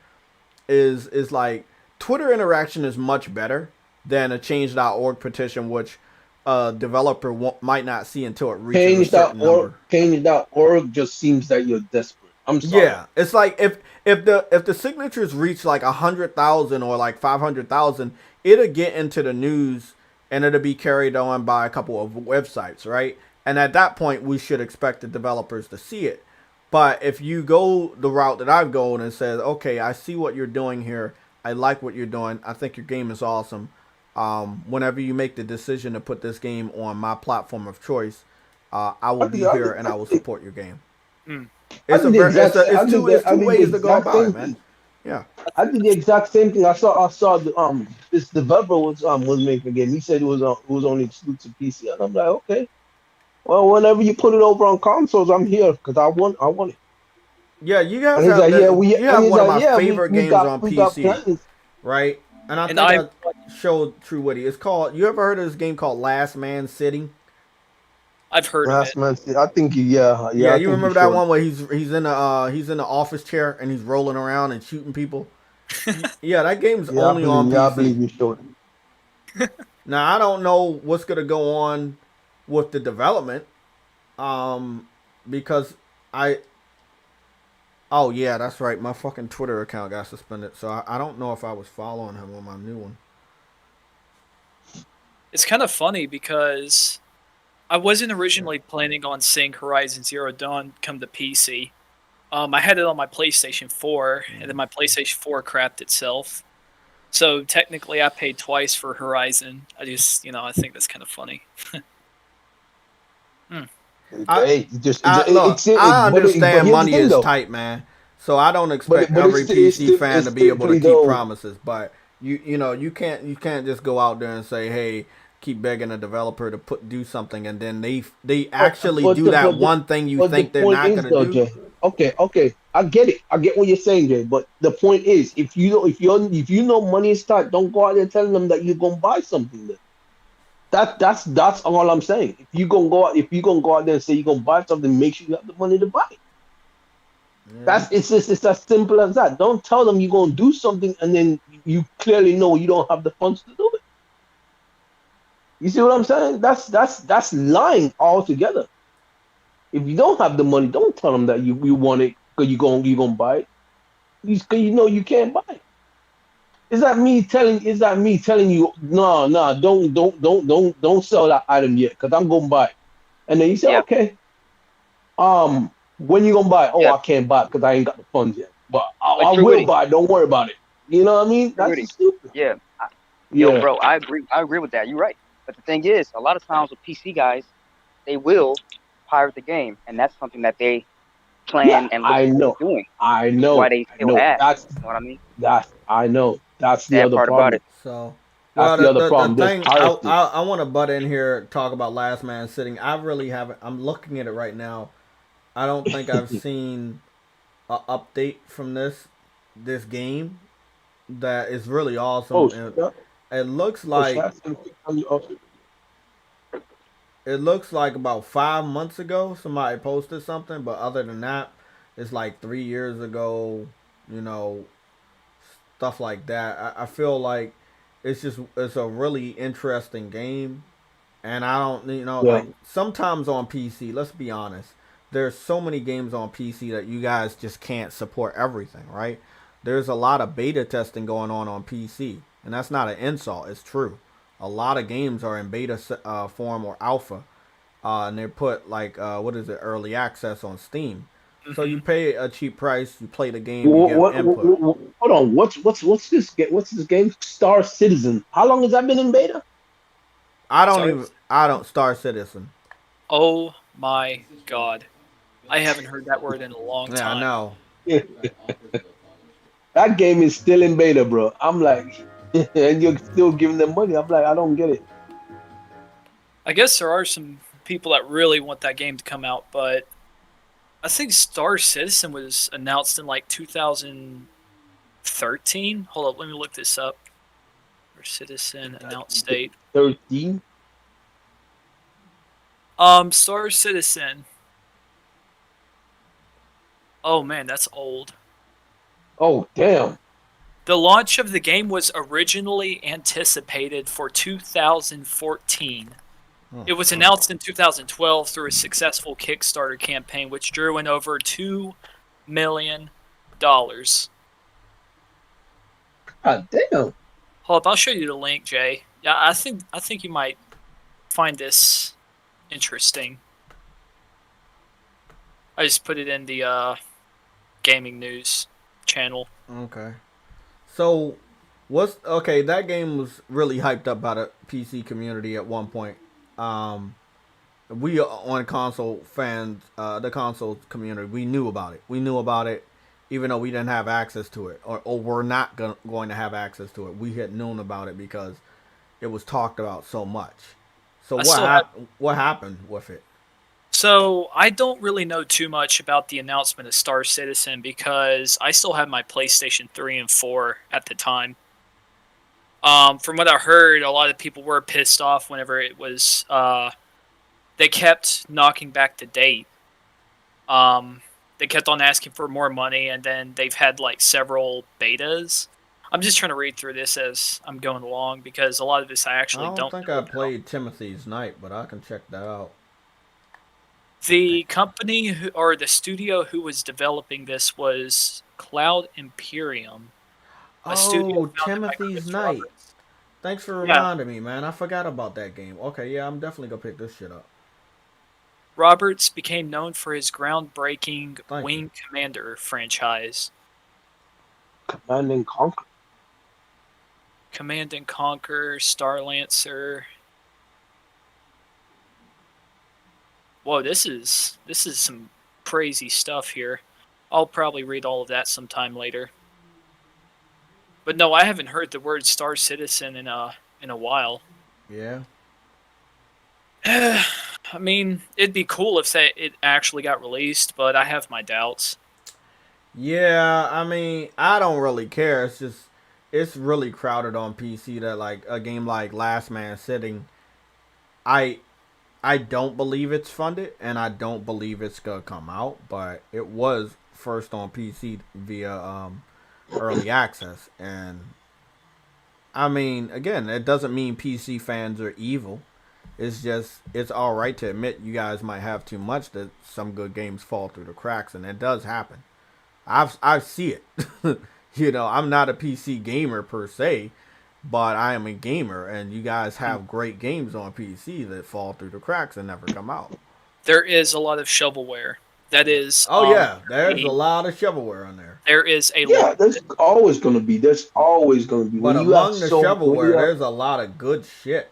is like Twitter interaction is much better than a change.org petition, which a developer might not see until it reaches a certain number. Change.org just seems that you're desperate. I'm sorry. Yeah, it's like if the signatures reach like 100,000 or like 500,000, it'll get into the news and it'll be carried on by a couple of websites, right? And at that point, we should expect the developers to see it. But if you go the route that I've gone and says, okay, I see what you're doing here, I like what you're doing, I think your game is awesome. Whenever you make the decision to put this game on my platform of choice, I will be here and I will support your game. It's two ways to go about it, man. Yeah, I did the exact same thing. I saw this developer was making a game. He said it was only exclusive PC, and I'm like, okay. Well, whenever you put it over on consoles, I'm here because I want it. Yeah, you guys And he's have, like, yeah, you have one of my yeah, favorite games on PC, right? And I think I showed True Witty. It's called. You ever heard of this game called Last Man Sitting? I've heard of it. Man, I think yeah. You remember that one where he's in the office chair and he's rolling around and shooting people? Yeah, that game's only on PC. Yeah, I believe you showed it. Now I don't know what's gonna go on with the development, because oh yeah, that's right, my fucking Twitter account got suspended, so I don't know if I was following him on my new one. It's kind of funny because I wasn't originally planning on seeing Horizon Zero Dawn come to PC. I had it on my PlayStation 4, and then my PlayStation 4 crapped itself. So technically, I paid twice for Horizon. I just, I think that's kind of funny. I understand money is tight, man. So I don't expect every PC fan to be able to keep promises. But you can't just go out there and say, hey, keep begging a developer to do something, and then they actually do that one thing you think they're not going to do. Jay, okay, I get it. I get what you're saying, Jay. But the point is, if you know money is tight, don't go out there telling them that you're gonna buy something. Then that's all I'm saying. If you're gonna go out there and say you're gonna buy something, make sure you have the money to buy it. Yeah. It's as simple as that. Don't tell them you're gonna do something and then you clearly know you don't have the funds to do it. You see what I'm saying? That's lying altogether. If you don't have the money, don't tell them that you want it because you're gonna buy it. Because you know you can't buy it. Is that me telling you no, don't sell that item yet because I'm gonna buy it. And then you say, okay. When you gonna buy it? Oh, I can't buy it because I ain't got the funds yet. But I will buy it, don't worry about it. You know what I mean? That's stupid. Yeah. Yo, bro, I agree with that. You're right. But the thing is, a lot of times with PC guys, they will pirate the game, and that's something that they plan and look doing. I know. Why they still have. That's, you know what I mean? I know. That's the other part problem. about it. So that's the other problem. The thing, I want to butt in here, talk about Last Man Sitting. I really haven't. I'm looking at it right now. I don't think I've seen an update from this game that is really awesome. It looks like about 5 months ago somebody posted something, but other than that, it's like 3 years ago. Stuff like that. I feel like it's a really interesting game, and I don't like sometimes on PC. Let's be honest. There's so many games on PC that you guys just can't support everything, right? There's a lot of beta testing going on PC, and that's not an insult. It's true. A lot of games are in beta form or alpha, and they're put like early access on Steam. So you pay a cheap price, you play the game, you give input. Hold on, what's this game? What's this game? Star Citizen. How long has that been in beta? Star Citizen. Oh my god. I haven't heard that word in a long time. Yeah, I know. That game is still in beta, bro. I'm like, and you're still giving them money. I'm like, I don't get it. I guess there are some people that really want that game to come out, but I think Star Citizen was announced in like 2013. Hold up, let me look this up. Citizen announced date. 13. Star Citizen. Oh man, that's old. Oh damn. The launch of the game was originally anticipated for 2014. It was announced in 2012 through a successful Kickstarter campaign, which drew in over $2 million. Hold God damn. up, I'll show you the link, Jay. Yeah, I think you might find this interesting. I just put it in the gaming news channel. Okay. So, that game was really hyped up by the PC community at one point. We on console fans, the console community, we knew about it. We knew about it, even though we didn't have access to it, or we're not going to have access to it. We had known about it because it was talked about so much. So what happened with it? So I don't really know too much about the announcement of Star Citizen because I still had my PlayStation 3 and 4 at the time. From what I heard, a lot of people were pissed off whenever it was. They kept knocking back the date. They kept on asking for more money, and then they've had like several betas. I'm just trying to read through this as I'm going along because a lot of this I actually I don't think know I about. played Timothy's Night, but I can check that out. The company or the studio who was developing this was Cloud Imperium. Oh, Timothy's Night. Roberts. Thanks for reminding me, man. I forgot about that game. Okay, yeah, I'm definitely gonna pick this shit up. Roberts became known for his groundbreaking Thank Wing Commander franchise. Command and Conquer. Command and Conquer, Star Lancer. Whoa, this is some crazy stuff here. I'll probably read all of that sometime later. But no, I haven't heard the word Star Citizen in a while. Yeah. I mean, it'd be cool if it actually got released, but I have my doubts. Yeah, I mean, I don't really care. It's just, it's really crowded on PC that like a game like Last Man Sitting, I don't believe it's funded, and I don't believe it's gonna come out. But it was first on PC via early access, and I mean, again, it doesn't mean PC fans are evil. It's just, it's all right to admit you guys might have too much, that some good games fall through the cracks, and it does happen. I see it. You know, I'm not a PC gamer per se, but I am a gamer, and you guys have great games on PC that fall through the cracks and never come out. There is a lot of shovelware. That is. Oh yeah, there's a lot of shovelware on there. There is a Yeah, lot. there's always gonna be. There's always gonna be. But When you among have the so- shovelware, when you have- there's a lot of good shit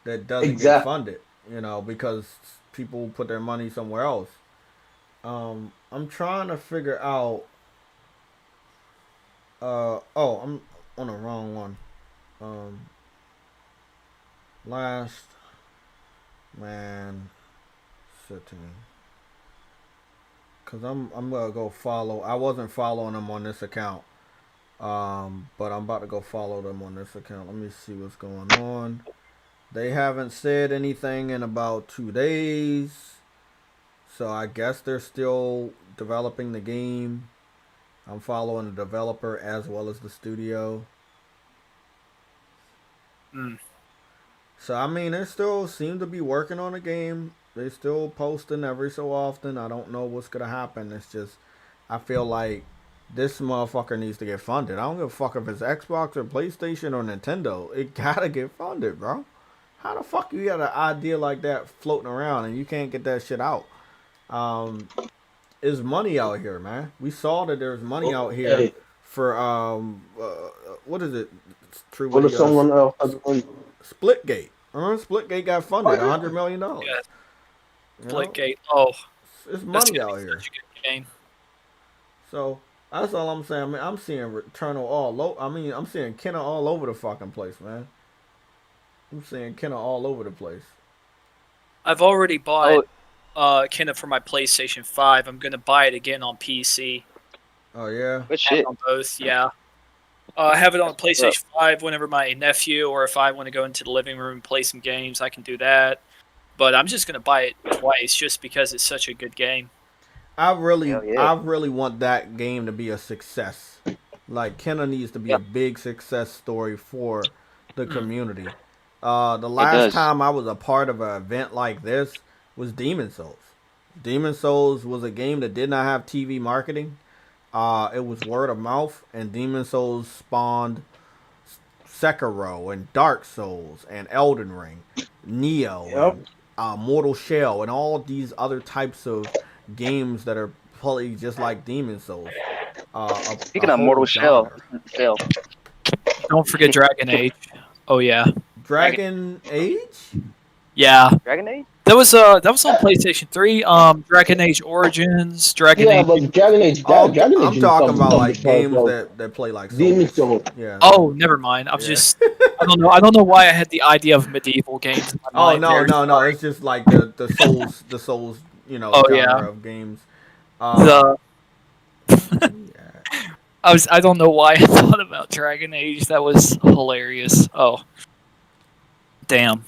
that doesn't get Exactly. funded. You know, because people put their money somewhere else. I'm trying to figure out. I'm on the wrong one. Last Man Sitting. Cause I'm gonna go follow. I wasn't following them on this account. But I'm about to go follow them on this account. Let me see what's going on. They haven't said anything in about 2 days. So I guess they're still developing the game. I'm following the developer as well as the studio. So I mean, they still seem to be working on the game. They still posting every so often. I don't know what's gonna happen. It's just, I feel like this motherfucker needs to get funded. I don't give a fuck if it's Xbox or PlayStation or Nintendo. It gotta get funded, bro. How the fuck you got an idea like that floating around and you can't get that shit out? There's money out here, man. We saw that there's money out here Hey. for what is it? True. What if someone else has money? Splitgate. Splitgate got funded $100 million. Yeah. You know? Splitgate. Oh, It's that's money gonna out be here. such a good game. So that's all I'm saying. I mean, I'm seeing Returnal all over. I mean, I'm seeing Kenna all over the fucking place, man. I'm seeing Kenna all over the place. I've already bought Kenna for my PlayStation 5. I'm gonna buy it again on PC. Oh yeah. Good shit. On both, yeah. I have it on PlayStation 5 whenever my nephew or if I want to go into the living room and play some games, I can do that. But I'm just going to buy it twice just because it's such a good game. I really Hell yeah. I really want that game to be a success. Like Kenna needs to be a Yep. big success story for the Mm. community. The does. last time I was a part of an event like this was Demon Souls. Demon Souls was a game that did not have TV marketing. It was word of mouth, and Demon Souls spawned Sekiro and Dark Souls and Elden Ring, Neo, Yep. and Mortal Shell, and all these other types of games that are played just like Demon Souls. Speaking of Mortal Shell, Don't forget Dragon Age. Oh yeah, Dragon Age. yeah. Dragon Age. That was on PlayStation 3. Dragon Age Origins, Dragon Yeah, Age. but Dragon Age. Oh, Dragon Age I'm talking comes- about comes like because games of that play like Demon Souls. Souls. Yeah. Oh, never mind. I was Yeah. just I don't know why I had the idea of medieval games. In my Oh mind there. no! It's just like the Souls Oh, genre yeah. of games. The Yeah. I don't know why I thought about Dragon Age. That was hilarious. Oh, damn.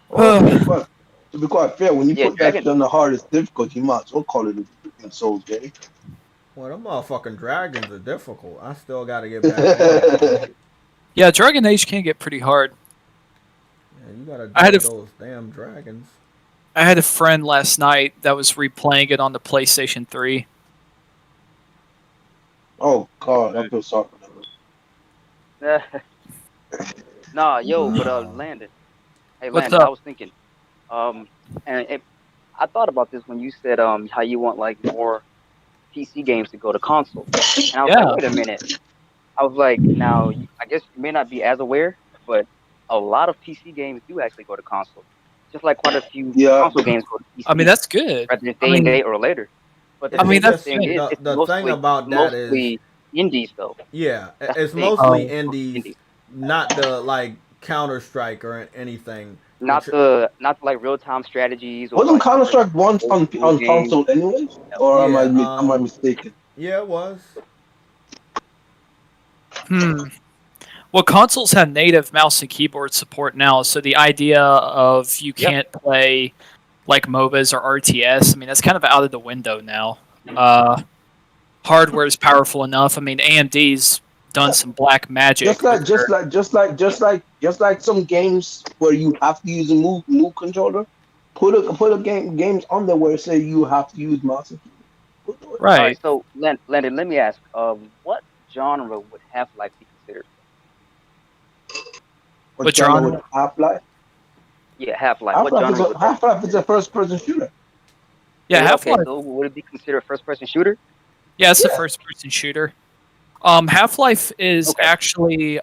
Well, to be quite fair, when you Yeah, put that Dragon- on the hardest difficulty, you might as well call it a Souls game. Well, them motherfucking dragons are difficult. I still got to get back. Yeah, Dragon Age can get pretty hard. Yeah, you gotta I had deal a- those damn dragons. I had a friend last night that was replaying it on the PlayStation 3. Oh God, I feel sorry for them. Nah, yo, but Wow. Landon. Hey, What's Landon, up? I was thinking, I thought about this when you said how you want like more PC games to go to console, and I was Yeah. like, wait a minute. I was like, now I guess you may not be as aware, but a lot of PC games do actually go to console, just like quite a few Yeah. console games go to PC. I mean, that's good. rather than I mean- day or later. But the I mean, that's thing good. is, The- it's the mostly, thing about that is- mostly indies though. Yeah, That's it's the thing. mostly Oh. indies, not the like Counter Strike or anything. Not which- the like real time strategies. Or Wasn't like, Counter Strike once on old games. console anyways? Or am I mistaken? Yeah, it was. Well, consoles have native mouse and keyboard support now, so the idea of you can't play like MOBAs or RTS, I mean, that's kind of out of the window now. Hardware is powerful enough. I mean, AMD's done some black magic. Just like some games where you have to use a move controller. Put a games on there where say you have to use mouse and keyboard. All Right. right, so Landon, let me ask, what genre would Half-Life be considered? What genre? would Half-Life? Yeah, Half-Life. What genre would that Half-Life is a first-person shooter. Yeah, Okay, Half-Life. so would it be considered a first-person shooter? Yeah, it's a Yeah. first-person shooter. Half-Life is Okay. actually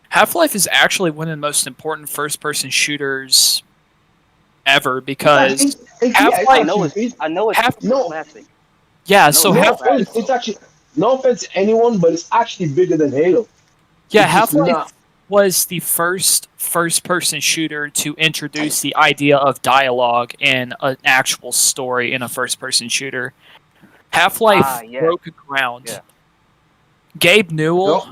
Half-Life is actually one of the most important first-person shooters ever because Half-Life- I know it's Half- No. classic. yeah, No, so no, Half-Life It's actually no offense to anyone, but it's actually bigger than Halo. yeah, It's just Half-Life not- was the first-person shooter to introduce the idea of dialogue in an actual story in a first-person shooter. Half-Life Yeah. broke ground. Yeah. Gabe Newell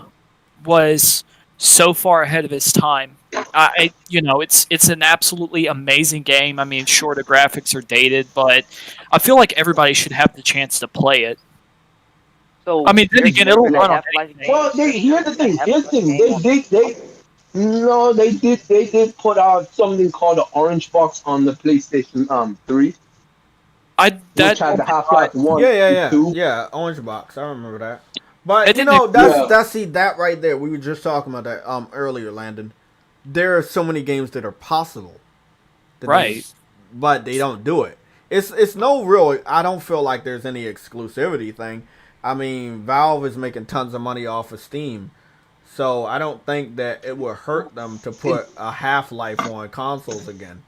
was so far ahead of his time. It's an absolutely amazing game. I mean, sure, the graphics are dated, but I feel like everybody should have the chance to play it. So I mean, then there's again, it'll been a run on Half-Life anything. game. Well, here's the thing. Half-Life game They did put out something called the Orange Box on the PlayStation 3, which had the Half-Life 1, Yeah. 2. Yeah, Orange Box. I remember that. But It you didn't- know, Yeah. that's that right there. We were just talking about that earlier, Landon. There are so many games that are possible. that Right. but they don't do it. It's no real. I don't feel like there's any exclusivity thing. I mean, Valve is making tons of money off of Steam, so I don't think that it would hurt them to put a Half-Life on consoles again.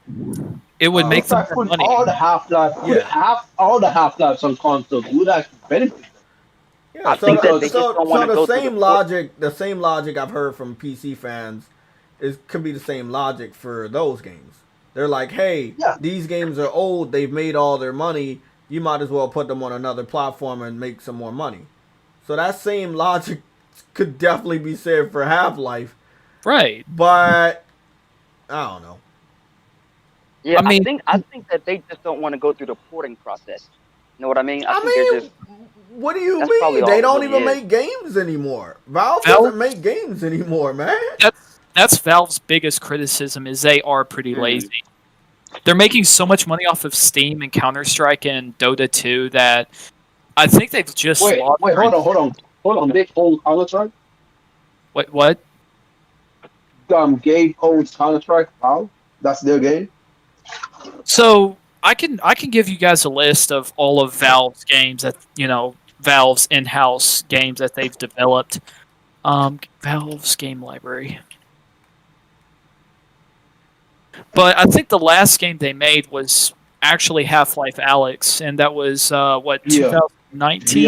It would make If I them more put money. all the Half-Lives on consoles would actually benefit them. Yeah, I so think the, that they just so, don't so wanna the go through same the logic, the same logic I've heard from PC fans, could be the same logic for those games. They're like, hey, Yeah. these games are old, they've made all their money, you might as well put them on another platform and make some more money. So that same logic could definitely be said for Half-Life, Right. but I don't know. Yeah, I mean, I think that they just don't want to go through the porting process. You know what I mean? I I think they're mean, just what do you that's probably mean? They all it don't really even is. make games anymore. Valve Valve- doesn't make games anymore, man. that's Valve's biggest criticism is they are pretty lazy. They're making so much money off of Steam and Counter-Strike and Dota 2 that I think they've just Wait, lost. hold on. They own Counter-Strike? What? Gabe owns Counter-Strike. How? That's their game? So I can give you guys a list of all of Valve's games that Valve's in-house games that they've developed. Valve's game library. But I think the last game they made was actually Half-Life Alyx, and that was Yeah. 2019.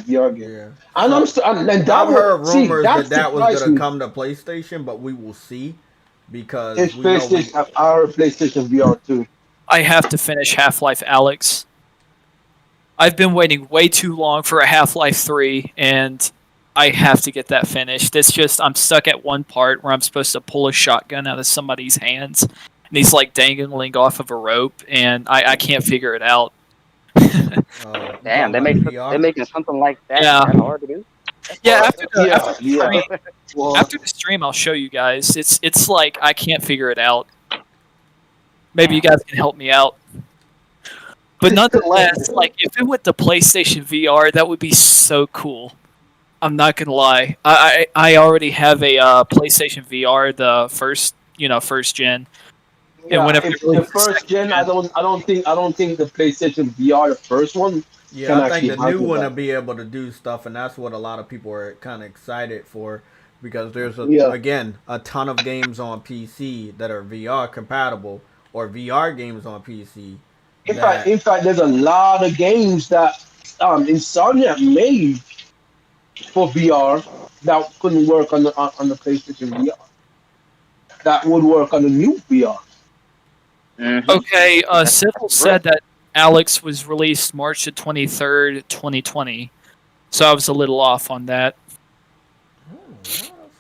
VR game. Yeah. And I'm st- and that I've heard would see rumors that that was surprised gonna me. come to PlayStation, but we will see because It's we know PlayStation. I heard PlayStation VR too. I have to finish Half-Life Alyx. I've been waiting way too long for a Half-Life 3, and I have to get that finished. It's just I'm stuck at one part where I'm supposed to pull a shotgun out of somebody's hands, and he's like dangling off of a rope, and I can't figure it out. Damn, they're making something like that Yeah. that hard to do. Yeah, Well, after the stream, I'll show you guys. It's like I can't figure it out. Maybe you guys can help me out. But nonetheless, like if it went to PlayStation VR, that would be so cool. I'm not gonna lie. I already have a PlayStation VR, the first gen. yeah, whenever if they the release the first second gen, gen. I don't think the PlayStation VR, the first one, Yeah, can I think actually the new handle one that. will be able to do stuff, and that's what a lot of people are kind of excited for because there's Yeah. again a ton of games on PC that are VR compatible or VR games on PC. In fact, there's a lot of games that Insomniac made for VR that couldn't work on the PlayStation VR. That would work on the new VR. Okay, Civil said that Alex was released March the 23rd, 2020. So I was a little off on that.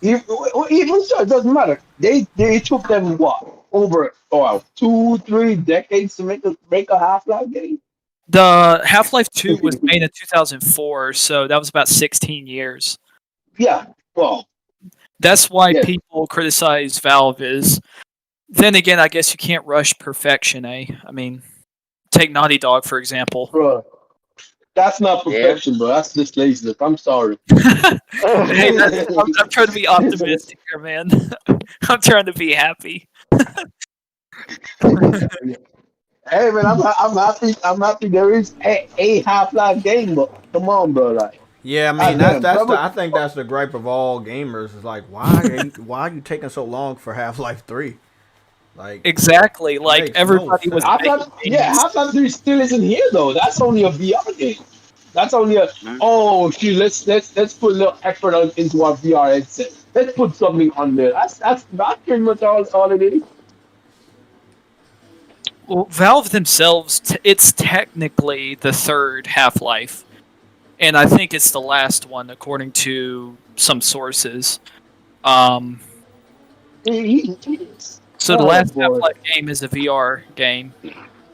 Even so, it doesn't matter. They took them over 2-3 decades to make a Half-Life game. The Half-Life 2 was made in 2004, so that was about 16 years. Yeah, well, That's why yeah. people criticize Valve is. Then again, I guess you can't rush perfection, eh? I mean, take Naughty Dog, for example. Bro, that's not perfection, bro. That's just laziness. I'm sorry. Hey, I'm trying to be optimistic here, man. I'm trying to be happy. Hey man, I'm happy. I'm happy there is a Half-Life game, but come on, bro. Like, Yeah, I mean damn, I think that's the gripe of all gamers is like why are you taking so long for Half-Life 3? Like Exactly. Like makes everybody no was. sense. Half-Life 3 still isn't here though. That's only a VR game. That's only let's put a little effort into our VR headset. Let's put something on there. That's pretty much all it is. Well, Valve themselves, it's technically the third Half-Life, and I think it's the last one according to some sources. So the last Half-Life game is a VR game.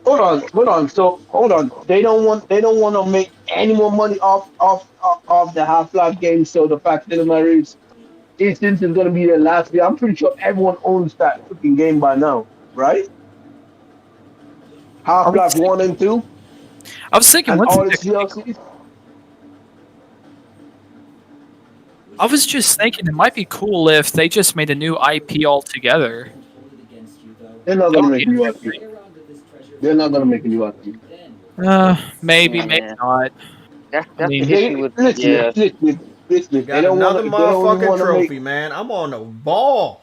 Hold on. So hold on. They don't want to make any more money off the Half-Life game. So the fact of the matter is, since it's gonna be their last game, I'm pretty sure everyone owns that freaking game by now, right? Half-Life 1 and 2 I was thinking, and when's all the its next- DLCs. I was just thinking it might be cool if they just made a new IP altogether. They're not gonna make a new IP. They're not gonna make a new IP. Maybe Yeah. not. That's I mean, the issue with Listen. Got another motherfucking trophy, man. I'm on the ball.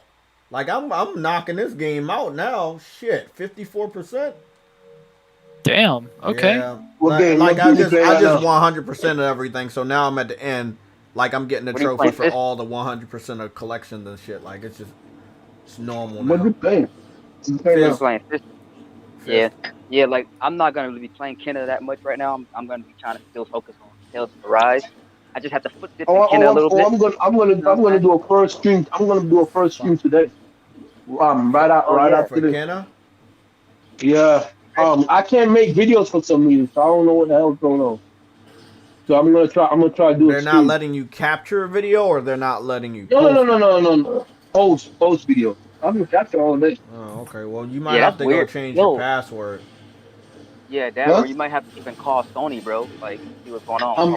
Like I'm knocking this game out now. Shit, 54%. Damn. Okay. Yeah. What game? Like What I game you just playing right now? 100% of everything. So now I'm at the end. Like I'm getting the What are you trophy playing, for Fist? all the 100% of collections and shit. Like it's normal What now. you playing? You playing Fist. now? I'm playing Fist. Yeah. Like I'm not gonna really be playing Kenna that much right now. I'm gonna be trying to still focus on Tales of Arise. I just have to foot dip in Kenna a little bit. I'm gonna do a first stream. I'm gonna do a first stream today. Right For after this. Kenna? Yeah. I can't make videos for some reason, so I don't know what the hell's going on. So I'm gonna try to do They're a not stream. letting you capture a video, or they're not letting you No. Post video. I'm gonna capture all day. Oh, okay. Well, you might have to go change your password. Yeah, that or you might have to even call Sony, bro. Like, see what's going on. I'm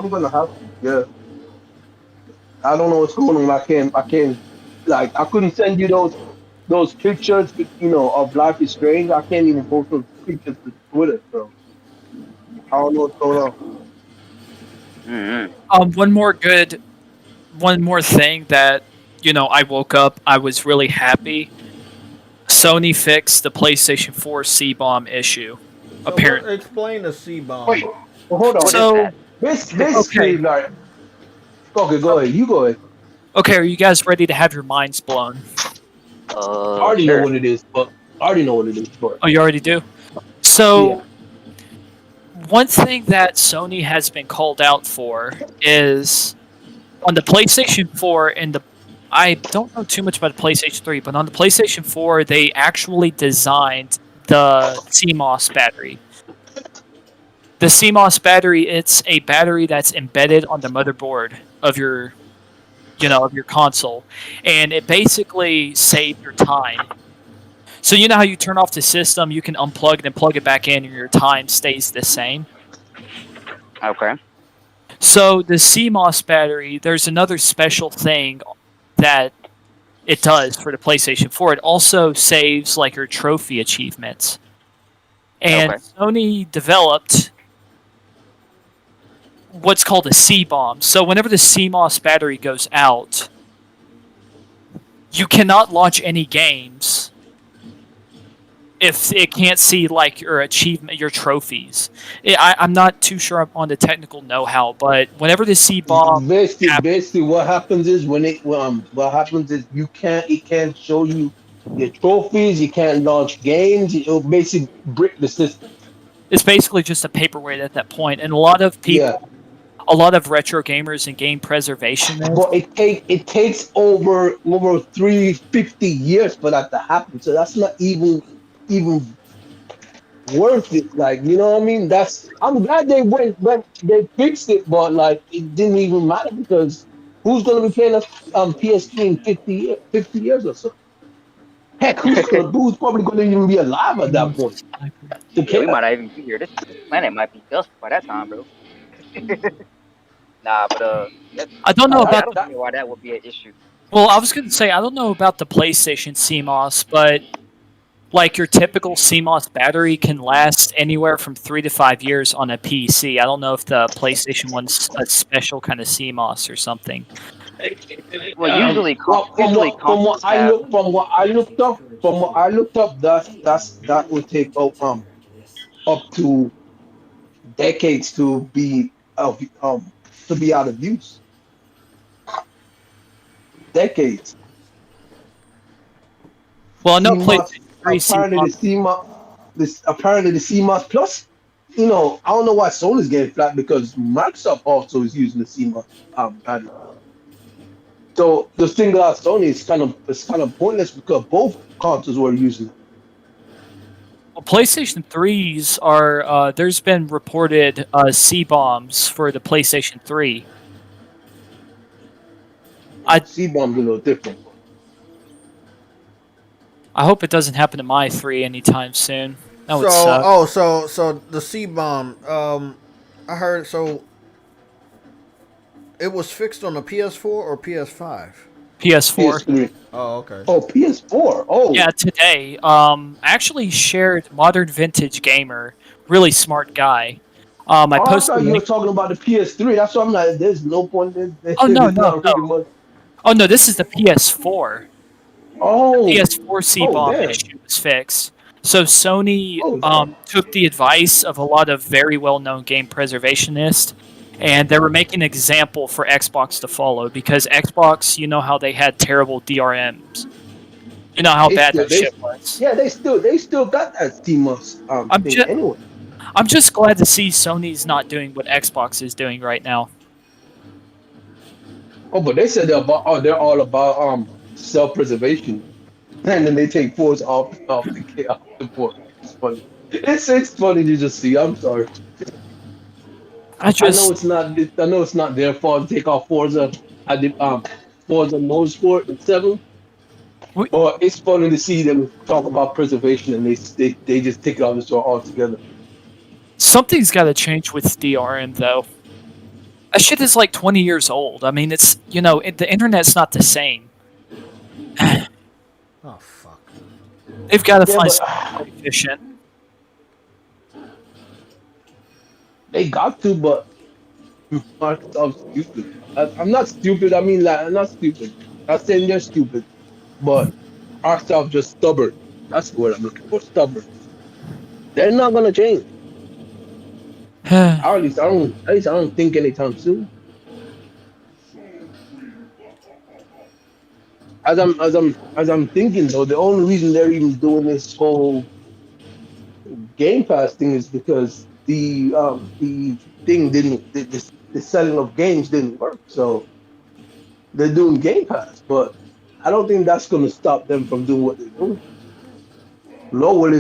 gonna have to. Yeah. I don't know what's going on. I can't. Like, I couldn't send you those pictures, of Life is Strange. I can't even post those pictures to Twitter. So I don't know what's going on. Mm-hmm. One more thing that I woke up. I was really happy. Sony fixed the PlayStation 4 C-bomb issue. So Apparently, explain the C-bomb. Wait, well, hold on. So Basically, like, okay, go ahead. You go ahead. okay, are you guys ready to have your minds blown? I already know what it is, but oh, you already do. So, one thing that Sony has been called out for is on the PlayStation 4 and I don't know too much about the PlayStation 3, but on the PlayStation 4, they actually designed the CMOS battery. The CMOS battery, it's a battery that's embedded on the motherboard of your console, and it basically saves your time. So you know how you turn off the system, you can unplug it and plug it back in, and your time stays the same. Okay. So the CMOS battery, there's another special thing that it does for the PlayStation 4. It also saves like your trophy achievements. And Sony developed what's called a C-bomb. So whenever the CMOS battery goes out, you cannot launch any games if it can't see like your achievement, your trophies. I'm not too sure on the technical know-how, but whenever the C-bomb basically what happens is it can't show you your trophies, you can't launch games, it'll basically brick the system. It's basically just a paperweight at that point, and a lot of people, a lot of retro gamers and game preservationists. But it takes over 350 years for that to happen, so that's not even worth it. Like, you know what I mean? I'm glad they they fixed it, but like it didn't even matter because who's gonna be playing a PS3 in 50 years or so? Heck, who's probably gonna even be alive at that point? Yeah, we might not even be here. This planet might be dust by that time, bro. Nah, but I don't know about I don't know why that would be an issue. Well, I was gonna say I don't know about the PlayStation CMOS, but like your typical CMOS battery can last anywhere from 3 to 5 years on a PC. I don't know if the PlayStation one's a special kind of CMOS or something. Well, usually, from what I looked up, that would take up to decades to be out of use. Decades. Well, no PlayStation 3 apparently the CMOS Plus. I don't know why Sony's getting flat because Microsoft also is using the CMOS battery. So the thing about Sony is kind of pointless because both consoles were using it. Well, PlayStation 3s are there's been reported C-bombs for the PlayStation 3. C-bomb's a little different. I hope it doesn't happen to my 3 anytime soon. That would suck. So the C-bomb, I heard, so it was fixed on the PS4 or PS5? PS4. PS3. Oh, okay. Oh, PS4. Oh. Yeah, today. I actually shared Modern Vintage Gamer, really smart guy. I posted. I thought you were talking about the PS3. That's why I'm like, there's no point. Oh no. Oh no, this is the PS4. Oh. The PS4 C-bomb issue was fixed. So Sony took the advice of a lot of very well-known game preservationists, and they were making an example for Xbox to follow because Xbox, you know how they had terrible DRMs. You know how bad that shit was. Yeah, they still got that CMOS thing anyway. I'm just glad to see Sony's not doing what Xbox is doing right now. Oh, but they said they're all about self-preservation, and then they take fours off the board. It's funny. It's funny to just see. I'm sorry. I just I know it's not their fault to take off Forza. I did Forza Motorsport at 7, we, but it's funny to see them talk about preservation and they just take it off the store altogether. something's got to change with DRM though. That shit is like 20 years old. I mean, it's the internet's not the same. Oh fuck. They've got to Yeah, find but something more efficient. they got to. But Microsoft's stupid. I'm not stupid. I mean, like, I'm not stupid. Not saying they're stupid, but Microsoft just stubborn. That's the word I'm looking for. Stubborn. They're not gonna change. Or at least I don't think anytime soon. As I'm thinking though, the only reason they're even doing this whole Game Pass thing is because the thing didn't the selling of games didn't work. So they're doing Game Pass, but I don't think that's gonna stop them from doing what they're doing. No one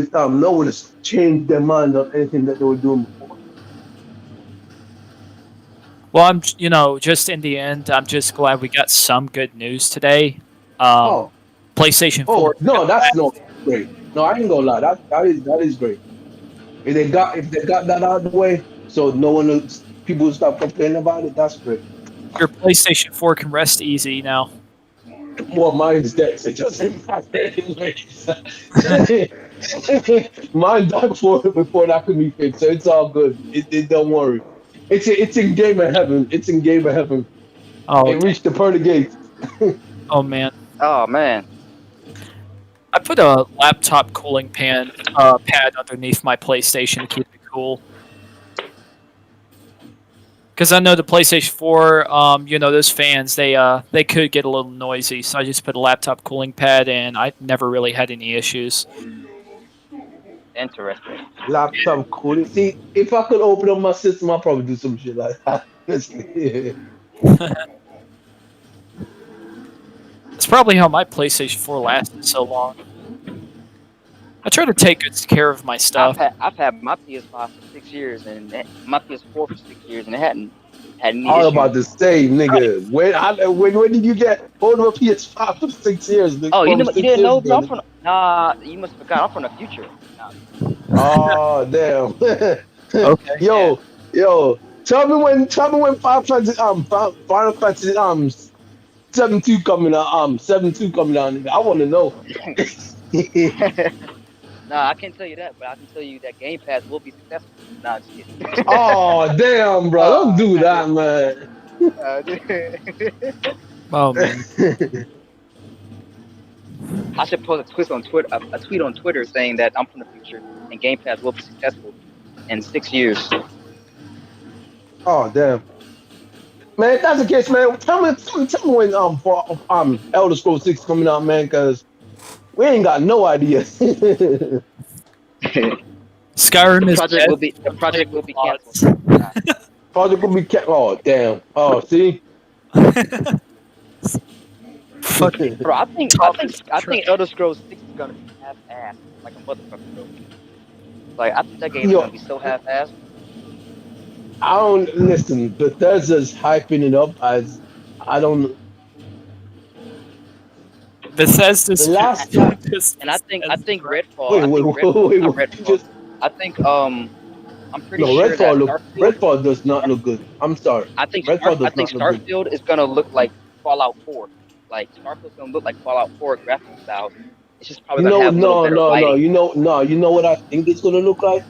has changed their mind on anything that they were doing before. Well, just in the end, I'm just glad we got some good news today. Oh, PlayStation oh 4. no, that's no great. No, I ain't gonna lie. That is great. If they got that out of the way, so people will stop complaining about it. That's great. Your PlayStation 4 can rest easy now. Well, mine's dead. So it doesn't matter anyways. Mine died before that could be fixed, so it's all good. Don't worry. It's in gamer heaven. It's in gamer heaven. Oh, It reached the pearly gates. oh man. Oh man. I put a laptop cooling pad underneath my PlayStation to keep it cool. Because I know the PlayStation 4, those fans, they could get a little noisy, so I just put a laptop cooling pad, and I never really had any issues. Interesting. Laptop cooling. See, if I could open up my system, I'll probably do some shit like that. Honestly. It's probably how my PlayStation 4 lasted so long. I try to take good care of my stuff. I've had my PS5 for 6 years and my PS4 for 6 years, and it hadn't had any All issues. about the same, nigga. When did you get hold of a PS5 for 6 years? Nigga? Oh, you From 6 didn't know, years bro? ago, Nah, you must have forgot. I'm from the future. Nah. oh damn. Okay. Yo. Tell me when Final Fantasy 7-2 coming out. 7-2 coming out, nigga. I wanna know. Nah, I can't tell you that, but I can tell you that Game Pass will be successful. Nah, just kidding. Oh damn, bro. Don't do that, man. Oh man. I should post a tweet on Twitter saying that I'm from the future and Game Pass will be successful in 6 years. Oh damn. Man, if that's the case, man, tell me when Elder Scrolls 6 coming out, man, cause we ain't got no idea. Skyrim is dead. The project will be canceled. Project will be kept. Oh damn. Oh see. Fucking Bro, I think Elder Scrolls 6 is gonna be half-assed like a motherfucker, bro. Like I think that game is gonna be so half-assed. I don't listen. Bethesda's hyping it up as I don't. Bethesda's The last And I think Redfall. I think I'm pretty No, sure that Redfall does not look good. I'm sorry. I think Redfall does not look good. Starfield is gonna look like Fallout 4. Like Starfield's gonna look like Fallout 4 graphic style. It's just probably gonna have a little better lighting. You know what I think it's gonna look like?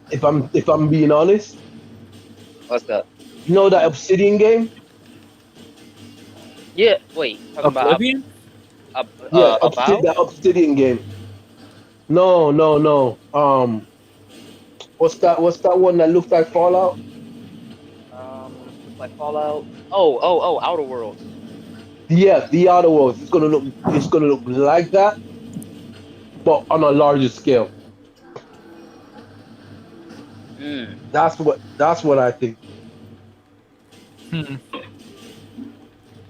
If I'm being honest. What's that? You know that Obsidian game? Yeah. Wait. Talking Oblivion? about that Obsidian game. No. What's that one that looks like Fallout? like Fallout. Oh, Outer Worlds. Yeah, the Outer Worlds. It's gonna look like that, but on a larger scale. That's what I think.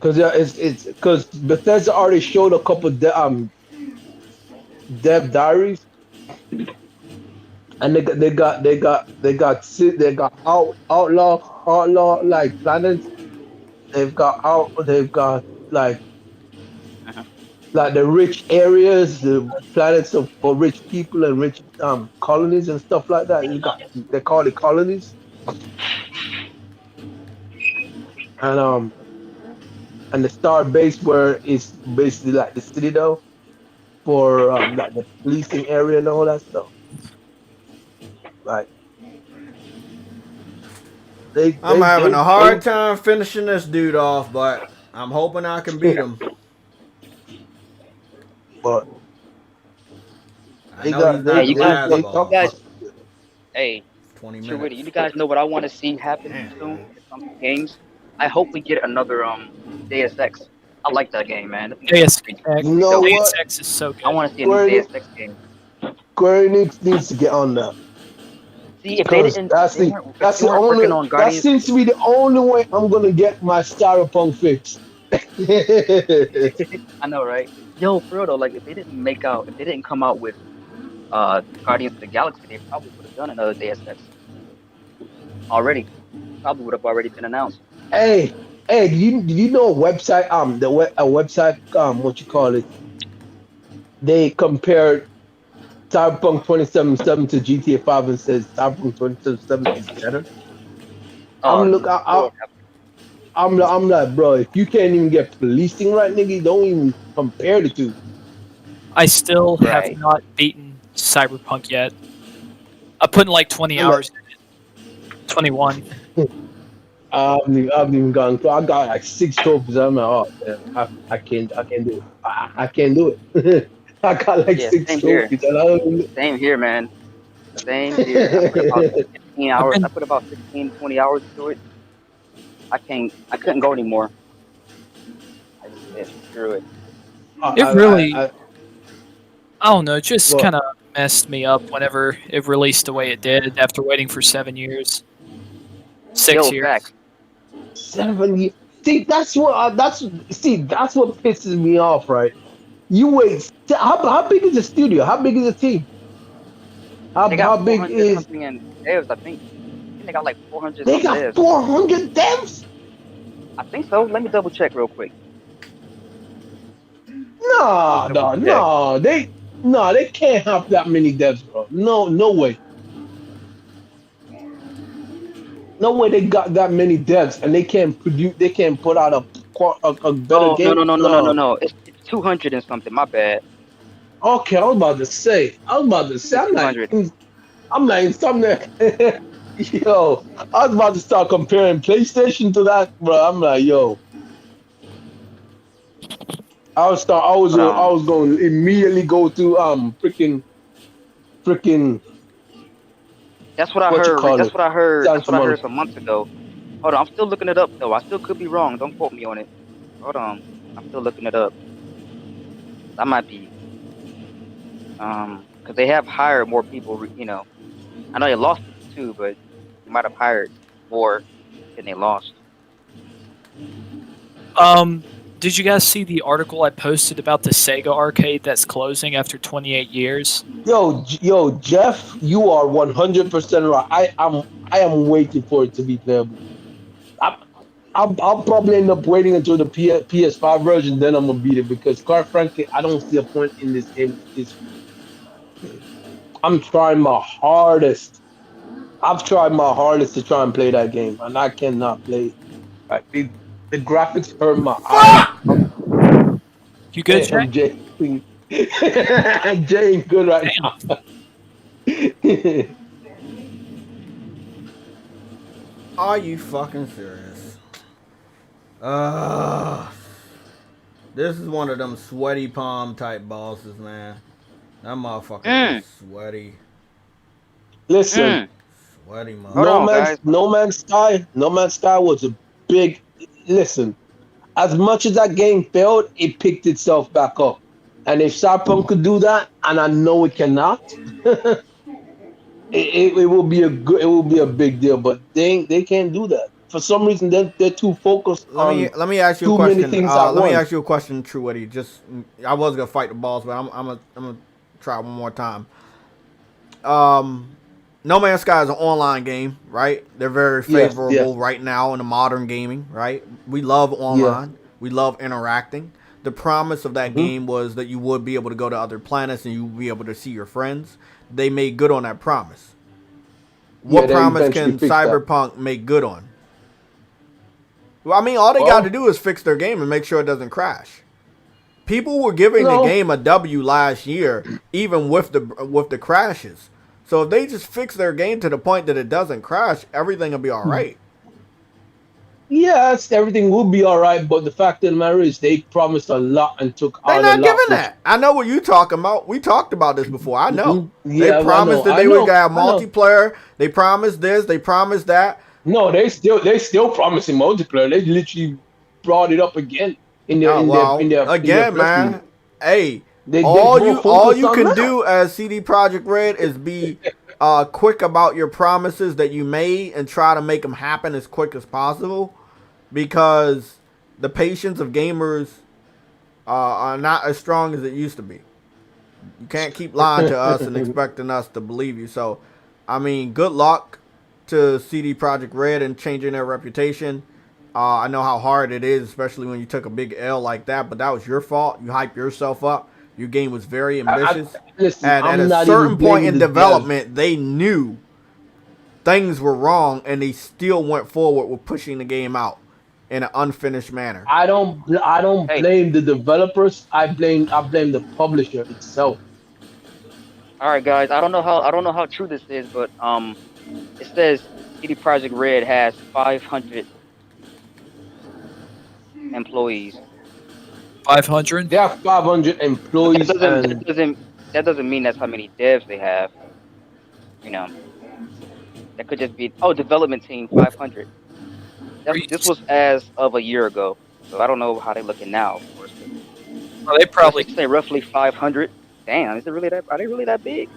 Because it's because Bethesda already showed a couple dev diaries, and they got outlaw like planets. They've got like Uh-huh. like the rich areas, the planets of for rich people and rich colonies and stuff like that. You got they call it colonies, and and the star base where it's basically like the citadel for like the policing area and all that stuff. Like I'm having a they hard time finishing this dude off, but I'm hoping I can beat him. but I they know got he's not the you guys, last they you boss. guys, hey, 20 sure, minutes. you guys know what I want to see happen Damn, soon man. when it comes to games. I hope we get another Deus Ex. I like that game, man. That thing is Deus pretty, Ex, you pretty know dope. Deus what? Ex is so I good. want to see a new Square Deus Enix, Ex game. Square Enix needs to get on that See, because if they weren't working on that Guardians, seems to be the only way I'm gonna get my Cyberpunk fix. I know, right? Yo, for real though, like if they didn't come out with Guardians of the Galaxy, they probably would have done another Deus Ex already. Probably would have already been announced. Hey, do you know a website a website what you call it? They compared Cyberpunk 2077 to GTA 5 and says Cyberpunk 2077 is better. Oh Lord, I'm like, bro, if you can't even get policing right, nigga, don't even compare the two. I still have right. not beaten Cyberpunk yet. I put in like 20 I'm like, hours. 21. I haven't even gone. I got like 6 trophies. I'm like, oh, man, I can't do it. I can't do it. I got like Yeah, six same here. trophies, and I don't even. Same here, man. Same here. I put about 15 I've hours. been I put about 16, 20 hours into it. I couldn't go anymore. I just said, screw it. it really I I don't know, it just well, kind of messed me up whenever it released the way it did after waiting for 7 years. 6 Yo, years. facts. 7 years. See, that's what pisses me off, right? You wait. How big is the studio? How big is the team? They got How big 400 is something in devs, I think. I think they got like 400 they some got devs. 400 devs? I think so. Let me double check real quick. No, Double no, check. no. They can't have that many devs, bro. No, no way. No way they got that many devs and they can't produce. They can't put out a better Oh no game. no no no no no No. no. It's 200 and something. My bad. Okay, I was about to say. It's I'm like, 200. I'm like, something. Yo, I was about to start comparing PlayStation to that, bro. I'm like, yo, Hold I on. was going to immediately go to freaking That's what I what you heard. call That's it, what I heard. That's Santa what I heard Monica. some months ago. Hold on. I'm still looking it up though. I still could be wrong. Don't quote me on it. Hold on. I'm still looking it up. I might be because they have hired more people. You know, I know they lost people too, but they might have hired more than they lost. Um, did you guys see the article I posted about the Sega arcade that's closing after 28 years? Yo, Jeff, you are 100% right. I am waiting for it to be playable. I, I'll probably end up waiting until the PS5 version, then I'm gonna beat it because, quite frankly, I don't see a point in this game. I'm trying my hardest. I've tried my hardest to try and play that game, and I cannot play it. Like the graphics hurt my eyes. Fuck! You good, Jay? Damn, Jay. Jay ain't good right Damn. now. Are you fucking serious? Uh, this is one of them sweaty palm type bosses, man. That motherfucker is Mm, sweaty. Listen, mm. Sweaty Hold motherfucker. on, guys. No Man's Sky was a big. Listen, as much as that game failed, it picked itself back up. And if Cyberpunk could do that, and I know it cannot, it will be a big deal. But they can't do that. for some reason they're too focused on Let me ask you a too many question. things at Let me once. ask you a question, True Eddie. Just I was gonna fight the balls, but I'm gonna try one more time. No Man's Sky is an online game, right? They're very Yes, favorable yes, right now in the modern gaming, right? We love yes. online. We love interacting. The promise of that Mm-hmm. game was that you would be able to go to other planets and you would be able to see your friends. They made good on that promise. Yeah, What they promise eventually can fixed that. Cyberpunk make good on? Well, I mean, all they got to Well, do is fix their game and make sure it doesn't crash. People were giving the no. game a W last year, even with the crashes. So if they just fix their game to the point that it doesn't crash, everything will be all right. Yes, everything will be all right, but the fact of the matter is they promised a lot and took They out a not lot, giving which that. I know what you talking about. We talked about this before. I know. They yeah, promised that I they would know, have I know. multiplayer. They promised this. They promised that. No, they still promising multiplayer. They literally brought it up again Oh well, in their again, press release. man. Hey, They more all focused you on can that. do as CD Projekt Red is be quick about your promises that you made and try to make them happen as quick as possible, because the patience of gamers are not as strong as it used to be. You can't keep lying to us and expecting us to believe you. So, I mean, good luck to CD Projekt Red and changing their reputation. I know how hard it is, especially when you took a big L like that, but that was your fault. You hyped yourself up. Your game was very ambitious. Listen, And at I'm a not even certain point blaming in the devs. development, they knew things were wrong, and they still went forward with pushing the game out in an unfinished manner. I don't Hey, blame the developers. I blame the publisher itself. all right, guys. I don't know how true this is, but it says CD Projekt Red has 500 employees. 500. They have 500 But employees and that doesn't mean that's how many devs they have. You know, that could just be development team 500. This was as of a year ago, so I don't know how they're looking now, of course. But Well, they probably let's say roughly 500. Damn, is it really that? Are they really that big?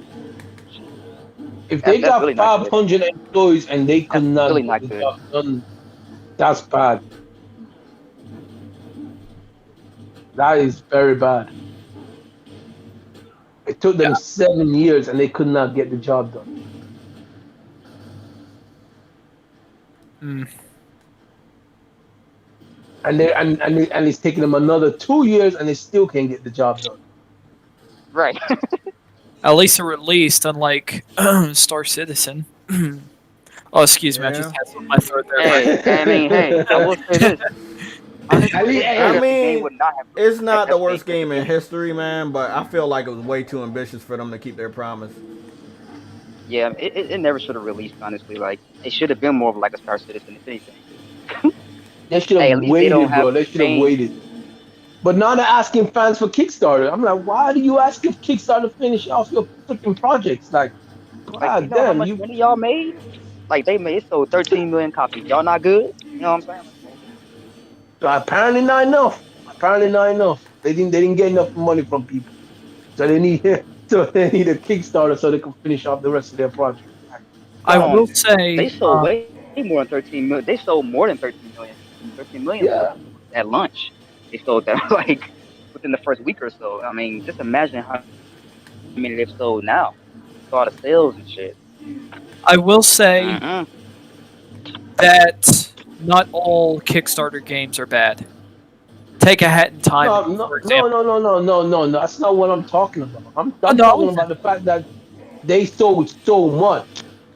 if they That's got really not good. 500 employees and they could That's not really get not the good. job done, that's bad. That is very bad. It took them 7 years and they could not get the job done. Mm. And it's taking them another 2 years and they still can't get the job done. Right. At least it released, unlike Star Citizen. Oh, excuse me, I just Yeah. had something in my throat there. Hey, I mean, hey, I will say this. Honestly, I mean, it's hey, clear I that the game mean, would not have it's not the that's worst being- game in history, man, but I feel like it was way too ambitious for them to keep their promise. Yeah, it never should have released. Honestly, like it should have been more of like a Star Citizen, if anything. They should Hey, have at least they don't waited, bro. have They the should have same. waited. But now they're asking fans for Kickstarter. I'm like, why do you ask if Kickstarter to finish off your freaking projects? Like, Like, you god know how damn, much you money y'all made? Like they made sold 13 million copies. Y'all not good? You know what I'm saying? apparently not enough. Apparently not enough. They didn't get enough money from people. So they need a Kickstarter so they can finish off the rest of their project. I Hold will on. say, They sold way more than 13 million. They sold more than 13 million. 13 million was Yeah. at lunch. They sold that like within the first week or so. I mean, just imagine how many they've sold now. All the sales and shit. I will say Mm-mm. that not all Kickstarter games are bad. Take a Hat in Time, for example. No. That's not what I'm talking about. I'm No, talking about the fact that they sold so much,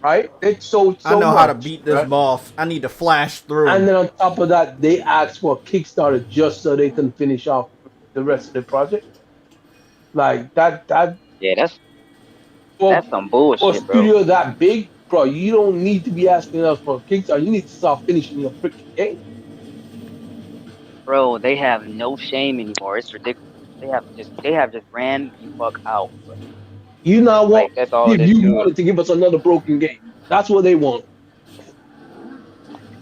right? They sold so I know much, how to beat this right? boss. I need to flash through And him. then on top of that, they asked for a Kickstarter just so they can finish off the rest of the project. Like that Yeah, for that's some a bullshit, bro. studio that big, bro, you don't need to be asking us for a Kickstarter. You need to start finishing your freaking game. Bro, they have no shame anymore. It's ridiculous. They have just ran the fuck out. Bro. You know what? Like that's all it If is you to it. wanted to give us another broken game, that's what they want.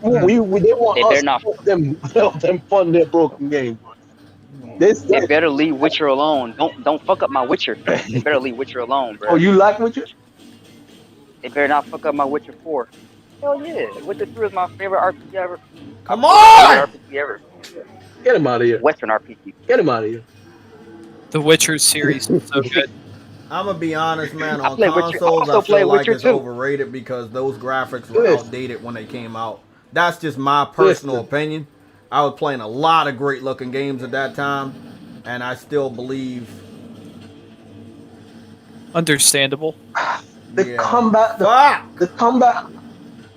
They want They us better to not. help them fund their broken game. They better leave Witcher alone. Don't fuck up my Witcher. They better leave Witcher alone, bro. Oh, you like Witcher? They better not fuck up my Witcher 4. Hell yeah, Witcher 3 is my favorite RPG ever. Come Favorite on! RPG ever. Get him out of here. Western RPG. Get him out of here. The Witcher series is so good. I'm gonna be honest, man. I On play Witcher. I consoles, I also play feel like Witcher it's 2. overrated because those graphics were Yes. outdated when they came out. That's just my personal Listen. opinion. I was playing a lot of great looking games at that time, and I still believe. Understandable. The Yeah. combat, Fuck! the combat.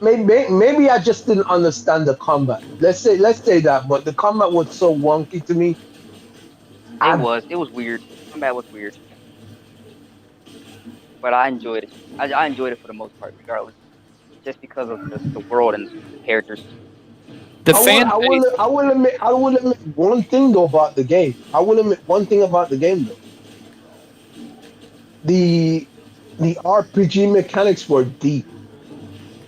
Maybe I just didn't understand the combat. Let's say that, but the combat was so wonky to me. It I was. It was weird. Combat was weird, but I enjoyed it. I enjoyed it for the most part, regardless, just because of the world and the characters. The I will, fan I base. will, I will admit one thing though about the game. I will admit one thing about the game though. The the RPG mechanics were deep.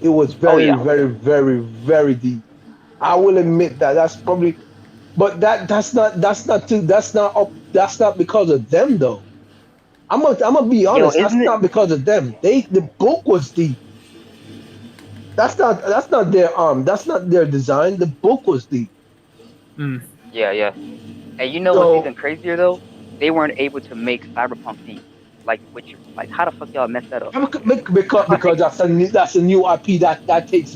It was Oh very, yeah, very, very, very deep. I will admit that. That's probably, but that's not because of them though. I'm gonna be yo, honest. That's isn't it? not because of them. The book was deep. That's not their design. The book was deep. Mm. Yeah, yeah. And you know what's So even crazier though? They weren't able to make Cyberpunk deep like Witcher. Like, how the fuck y'all messed that up? because that's a new IP that takes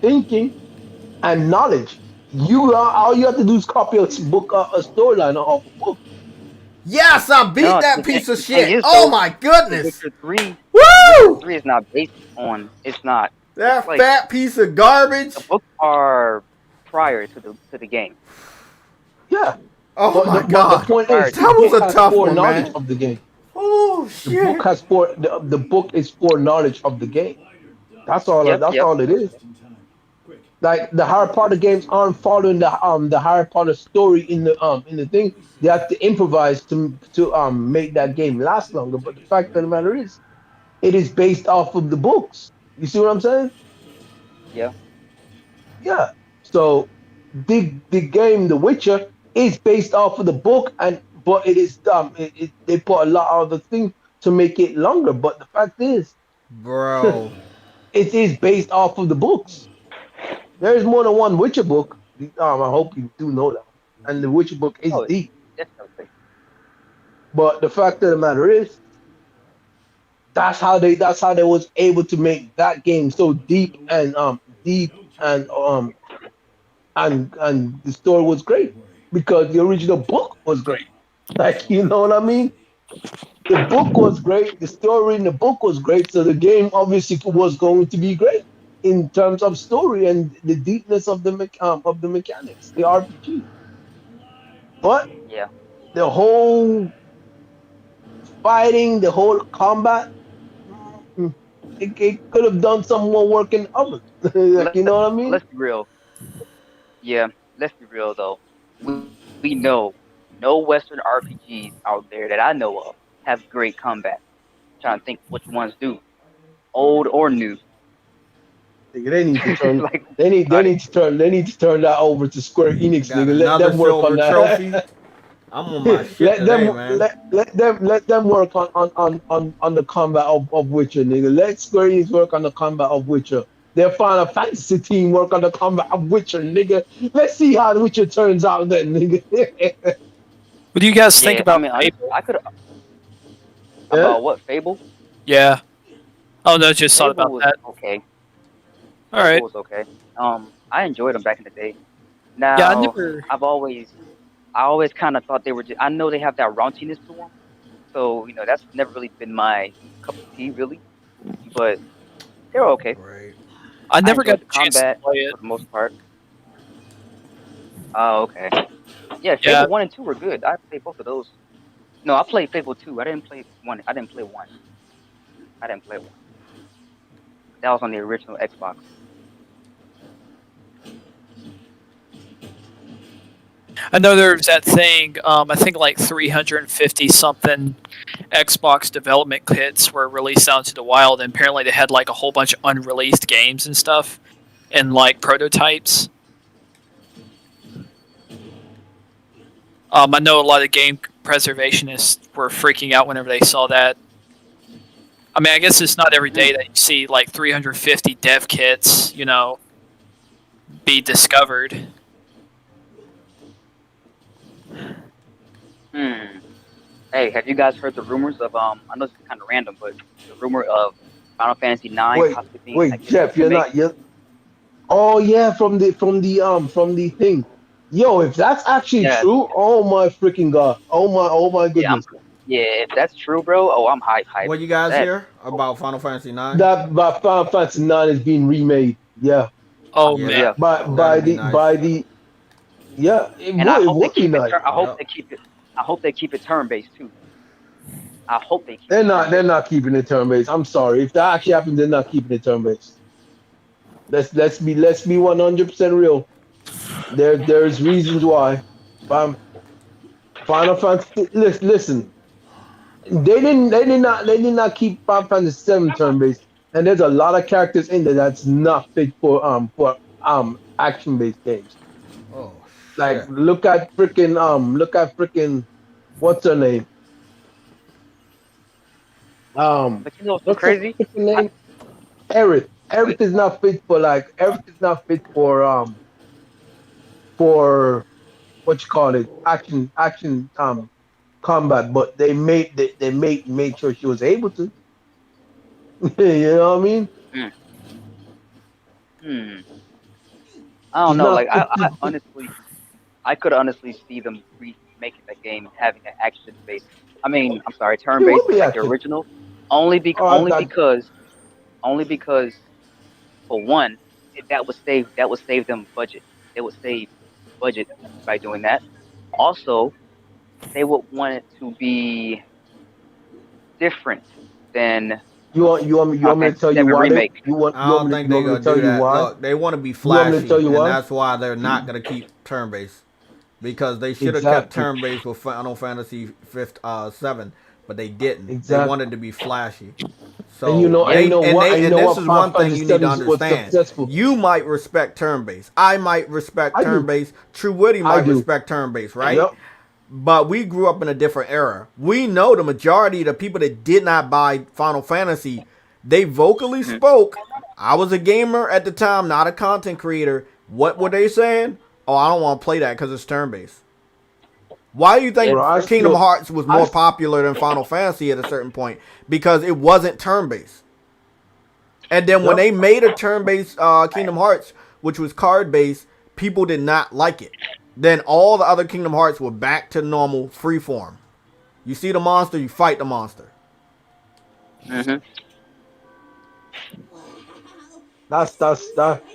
thinking and knowledge. All you have to do is copy a book, a storyline off a book. Yes, I beat No, that piece of the thing shit. is Oh though, my The goodness! Witcher 3, The Witcher Woo! 3 is not based on. It's not. It's That like fat piece of garbage. the books are prior to the game. Yeah, Oh but my the god. point Prior is, to the That was book a has tough one, foreknowledge man. of the game. Oh The book shit. has the book is foreknowledge of the game. That's all. Yep, That's yep. all it is. Like the Harry Potter games aren't following the Harry Potter story in the thing. They have to improvise to make that game last longer. But the fact of the matter is, it is based off of the books. You see what I'm saying? Yeah. Yeah. So the game The Witcher is based off of the book, and but it is they put a lot of the things to make it longer. But the fact is, Bro. it is based off of the books. There is more than one Witcher book. I hope you do know that. And the Witcher book is Oh, deep. definitely. But the fact of the matter is, that's how they was able to make that game so deep and the story was great because the original book was great. Like you know what I mean? The book was great. The story in the book was great. So the game obviously was going to be great in terms of story and the deepness of the mechanics, the RPG. But Yeah. the whole fighting, the whole combat, it could have done some more work in others. Like Let's you know what I mean? let's be real. Yeah, let's be real though. We know no Western RPGs out there that I know of have great combat. Trying to think which ones do, old or new. They need to turn. Like, They got it. need to turn. They need to turn that over to Square Enix, Got nigga. Let another them work on silver trophy. that. I'm on my shit today, man. Let them work on the combat of Witcher, nigga. Let Square Enix work on the combat of Witcher. Their Final Fantasy team work on the combat of Witcher, nigga. Let's see how Witcher turns out then, nigga. What do you guys think Yeah, I about mean, Fable? I could Yeah? about what Fable. Yeah. Oh no, just thought Fable about was that. okay. All Fable right. was okay. I enjoyed them back in the day. Yeah, I Now, never. I always kind of thought they were. I know they have that raunchiness to them, so that's never really been my cup of tea, really. But they're okay. Great. I I never got enjoyed the the chance to combat play it. for the most part. Oh, okay. Yeah, Yeah. Fable 1 and 2 were good. I played both of those. No, I played Fable 2. I didn't play 1. I didn't play 1. I didn't play 1. That was on the original Xbox. I know there's that thing. I think like 350 something Xbox development kits were released out into the wild, and apparently they had like a whole bunch of unreleased games and stuff, and like prototypes. I know a lot of game preservationists were freaking out whenever they saw that. I mean, I guess it's not every day that you see like 350 dev kits, be discovered. Hmm. Hey, have you guys heard the rumors of I know this is kind of random, but the rumor of Final Fantasy IX Wait, possibly being wait, like getting a Jeff, you're remake? not yet. Oh yeah, from the thing. Yo, if that's actually Yeah, true, oh my freaking god. Oh my yeah, goodness. yeah. If that's true, bro, oh, I'm hype. What you guys That hear about Final Fantasy 9? That by Final Fantasy 9 is being remade. Yeah. Oh Yeah, man, yeah, that'd be nice. By the yeah, and I it hope they would be keep it. nice. I hope Yep. they keep it. I hope they keep it turn based too. I hope they keep it turn They're based. not keeping it turn based. I'm sorry. If that actually happens, they're not keeping it turn based. Let's be 100% real. There's reasons why. Um, Final Fantasy. Listen, they did not keep Final Fantasy 7 turn based, and there's a lot of characters in there that's not fit for action based games. Oh Like shit. look at freaking what's her name? But you know what's so What's the crazy? freaking I, name? Eric. wait, Eric is not fit for what you call it action combat, but they made sure she was able to. You know what I mean? mm, hmm. I She's don't know. not Like fit I to. honestly, I could honestly see them remaking that game and having an action based. I mean, I'm sorry, turn She based would be like the action. original. Oh, Only because for one, that would save them budget. They would save budget by doing that. Also, they would want it to be different than you Final want me to Fantasy tell you VII why remake. I don't think you they're want me gonna to tell do you that. why? Look, they want to be You want me to tell flashy, you and why? that's why they're not gonna keep turn-based because they should have kept Exactly. turn-based with Final Fantasy 7, but they didn't. They Exactly. wanted to be flashy. And you So know and Yeah, you know what and you and know this what is Final one thing Fantasy you need to 7 was understand. successful. You might respect turn-based. I might respect I do. turn-based. True Woody I might do. respect turn-based, right? Yep. But we grew up in a different era. We know the majority of the people that did not buy Final Fantasy, they vocally mhm. spoke. I was a gamer at the time, not a content creator. What were they saying? Oh, I don't want to play that because it's turn-based. Why do you Yeah, Bro, think Kingdom Hearts was I more popular than Final Fantasy at a certain point? Because it wasn't turn-based. And then when yep. they made a turn-based Kingdom Hearts, which was card-based, people did not like it. Then all the other Kingdom Hearts were back to normal freeform. You see the monster, you fight the monster. hmm That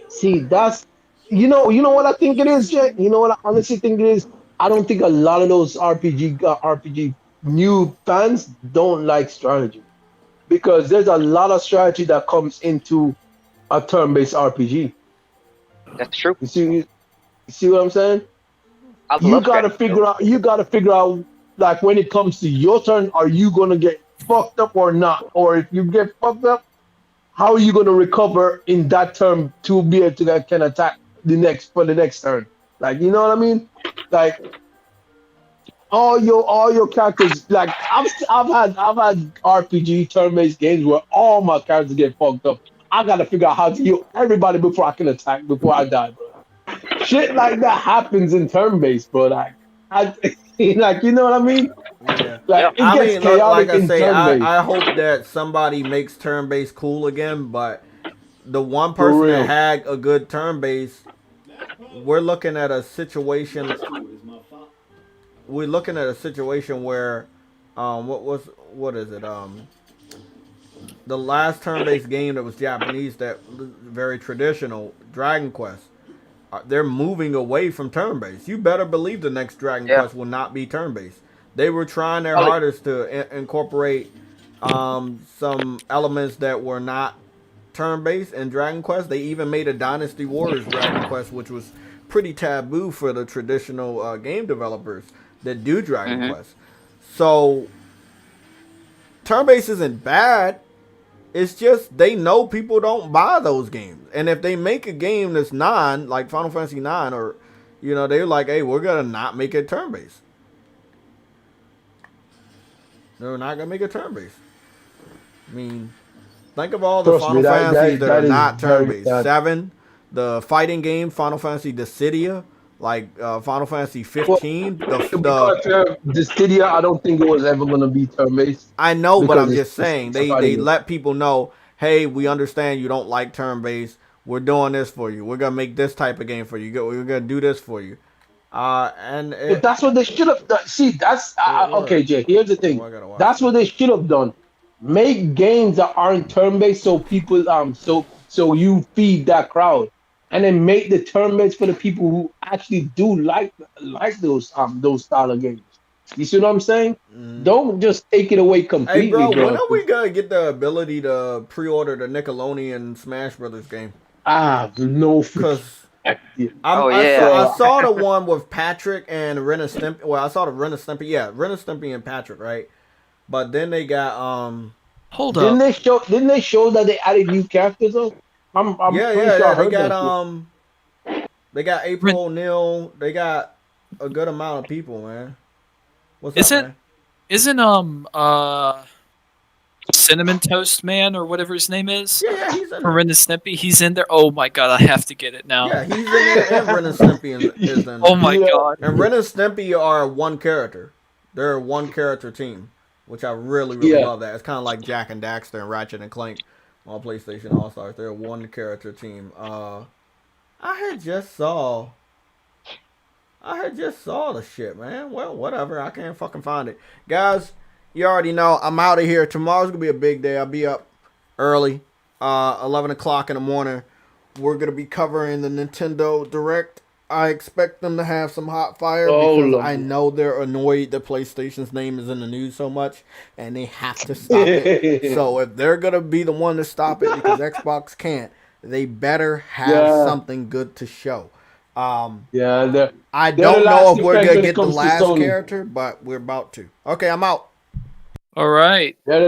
see that's you know what I think it is, Jay? You know what I honestly think it is? I don't think a lot of those RPG new fans don't like strategy because there's a lot of strategy that comes into a turn-based RPG. that's true. You see what I'm saying? I love strategy though. You gotta figure out like when it comes to your turn, are you gonna get fucked up or not? Or if you get fucked up, how are you gonna recover in that turn to be able to can attack the next turn? Like you know what I mean? Like all your characters like I've had RPG turn-based games where all my characters get fucked up. I gotta figure out how to heal everybody before I can attack before I die, bro. Shit like that happens in turn-based, bro. I like you know what I mean? Yeah. Yeah, Like it I gets mean, look, like chaotic I in say, turn-based. I hope that somebody makes turn-based cool again, but the one For person that real. had a good turn-based, we're looking at a situation we're looking at a situation where what is it the last turn-based game that was Japanese that very traditional Dragon Quest, they're moving away from turn-based. You better believe the next Dragon yeah. Quest will not be turn-based. They were trying their Probably. hardest to incorporate some elements that were not turn-based in Dragon Quest. They even made a Dynasty Warriors Dragon Quest, which was pretty taboo for the traditional game developers that do Dragon hmm Quest. So turn-based isn't bad. It's just they know people don't buy those games, and if they make a game that's like Final Fantasy 9, or they're like, hey, we're gonna not make it turn-based. They're not gonna make it turn-based. I mean, think of all the Trust Final me, Fantasies that are that is not very turn-based. sad. 7, the fighting game, Final Fantasy Dissidia, like Final Fantasy Well, 15. to be quite fair, the Stadia, I don't think it was ever going to be turn-based I know, but because I'm just saying it's a fighting they game. let people know, hey, we understand you don't like turn-based. We're doing this for you. We're gonna make this type of game for you. We're gonna do this for you. And But that's what they should have done. See, that's okay, word. Jay. Here's the Oh, thing. I gotta watch That's that. what they should have done. Make games that aren't turn-based, so people so you feed that crowd, and then make the turn-based for the people who actually do like those style of games. You see what I'm saying? Don't just take it away Hey, completely, bro, when bro. are we gonna get the ability to pre-order the Nickelodeon Smash Brothers game? No freaking Cause idea. Oh I yeah. saw I Bro, saw the one with Patrick and Ren and Stimpy. Well, I saw the Ren and Stimpy. Yeah, Ren and Stimpy and Patrick, right? But then they got Hold didn't up. they show that they added new characters though? I'm pretty sure I They heard got that shit. they got Ren- April O'Neil. They got a good amount of people, man. What's up, Isn't man? isn't Cinnamon Toast Man or whatever his name is Yeah, he's in from there. Ren and Snippy? He's in there. Oh my god, I have to get it now. Yeah, he's in there, and Ren and Stimpy is in Oh there. my Yeah. god. And Ren and Stimpy are one character. They're a one character team, which I really Yeah. love that. It's kind of like Jack and Daxter and Ratchet and Clank on PlayStation All Stars. They're a one character team. I had just saw the shit, man. Well, whatever. I can't fucking find it, guys. You already know I'm out of here. Tomorrow's gonna be a big day. I'll be up early, 11 o'clock in the morning. We're gonna be covering the Nintendo Direct. I expect them to have some hot fire Oh, because Lord. I know they're annoyed that PlayStation's name is in the news so much, and they have to stop it. So if they're gonna be the one to stop it because Xbox can't, they better have Yeah. something good to show. Yeah, they're I the don't know last if we're defense gonna when it get the comes to last Sony. character, but we're about to. Okay, I'm out. All right. They're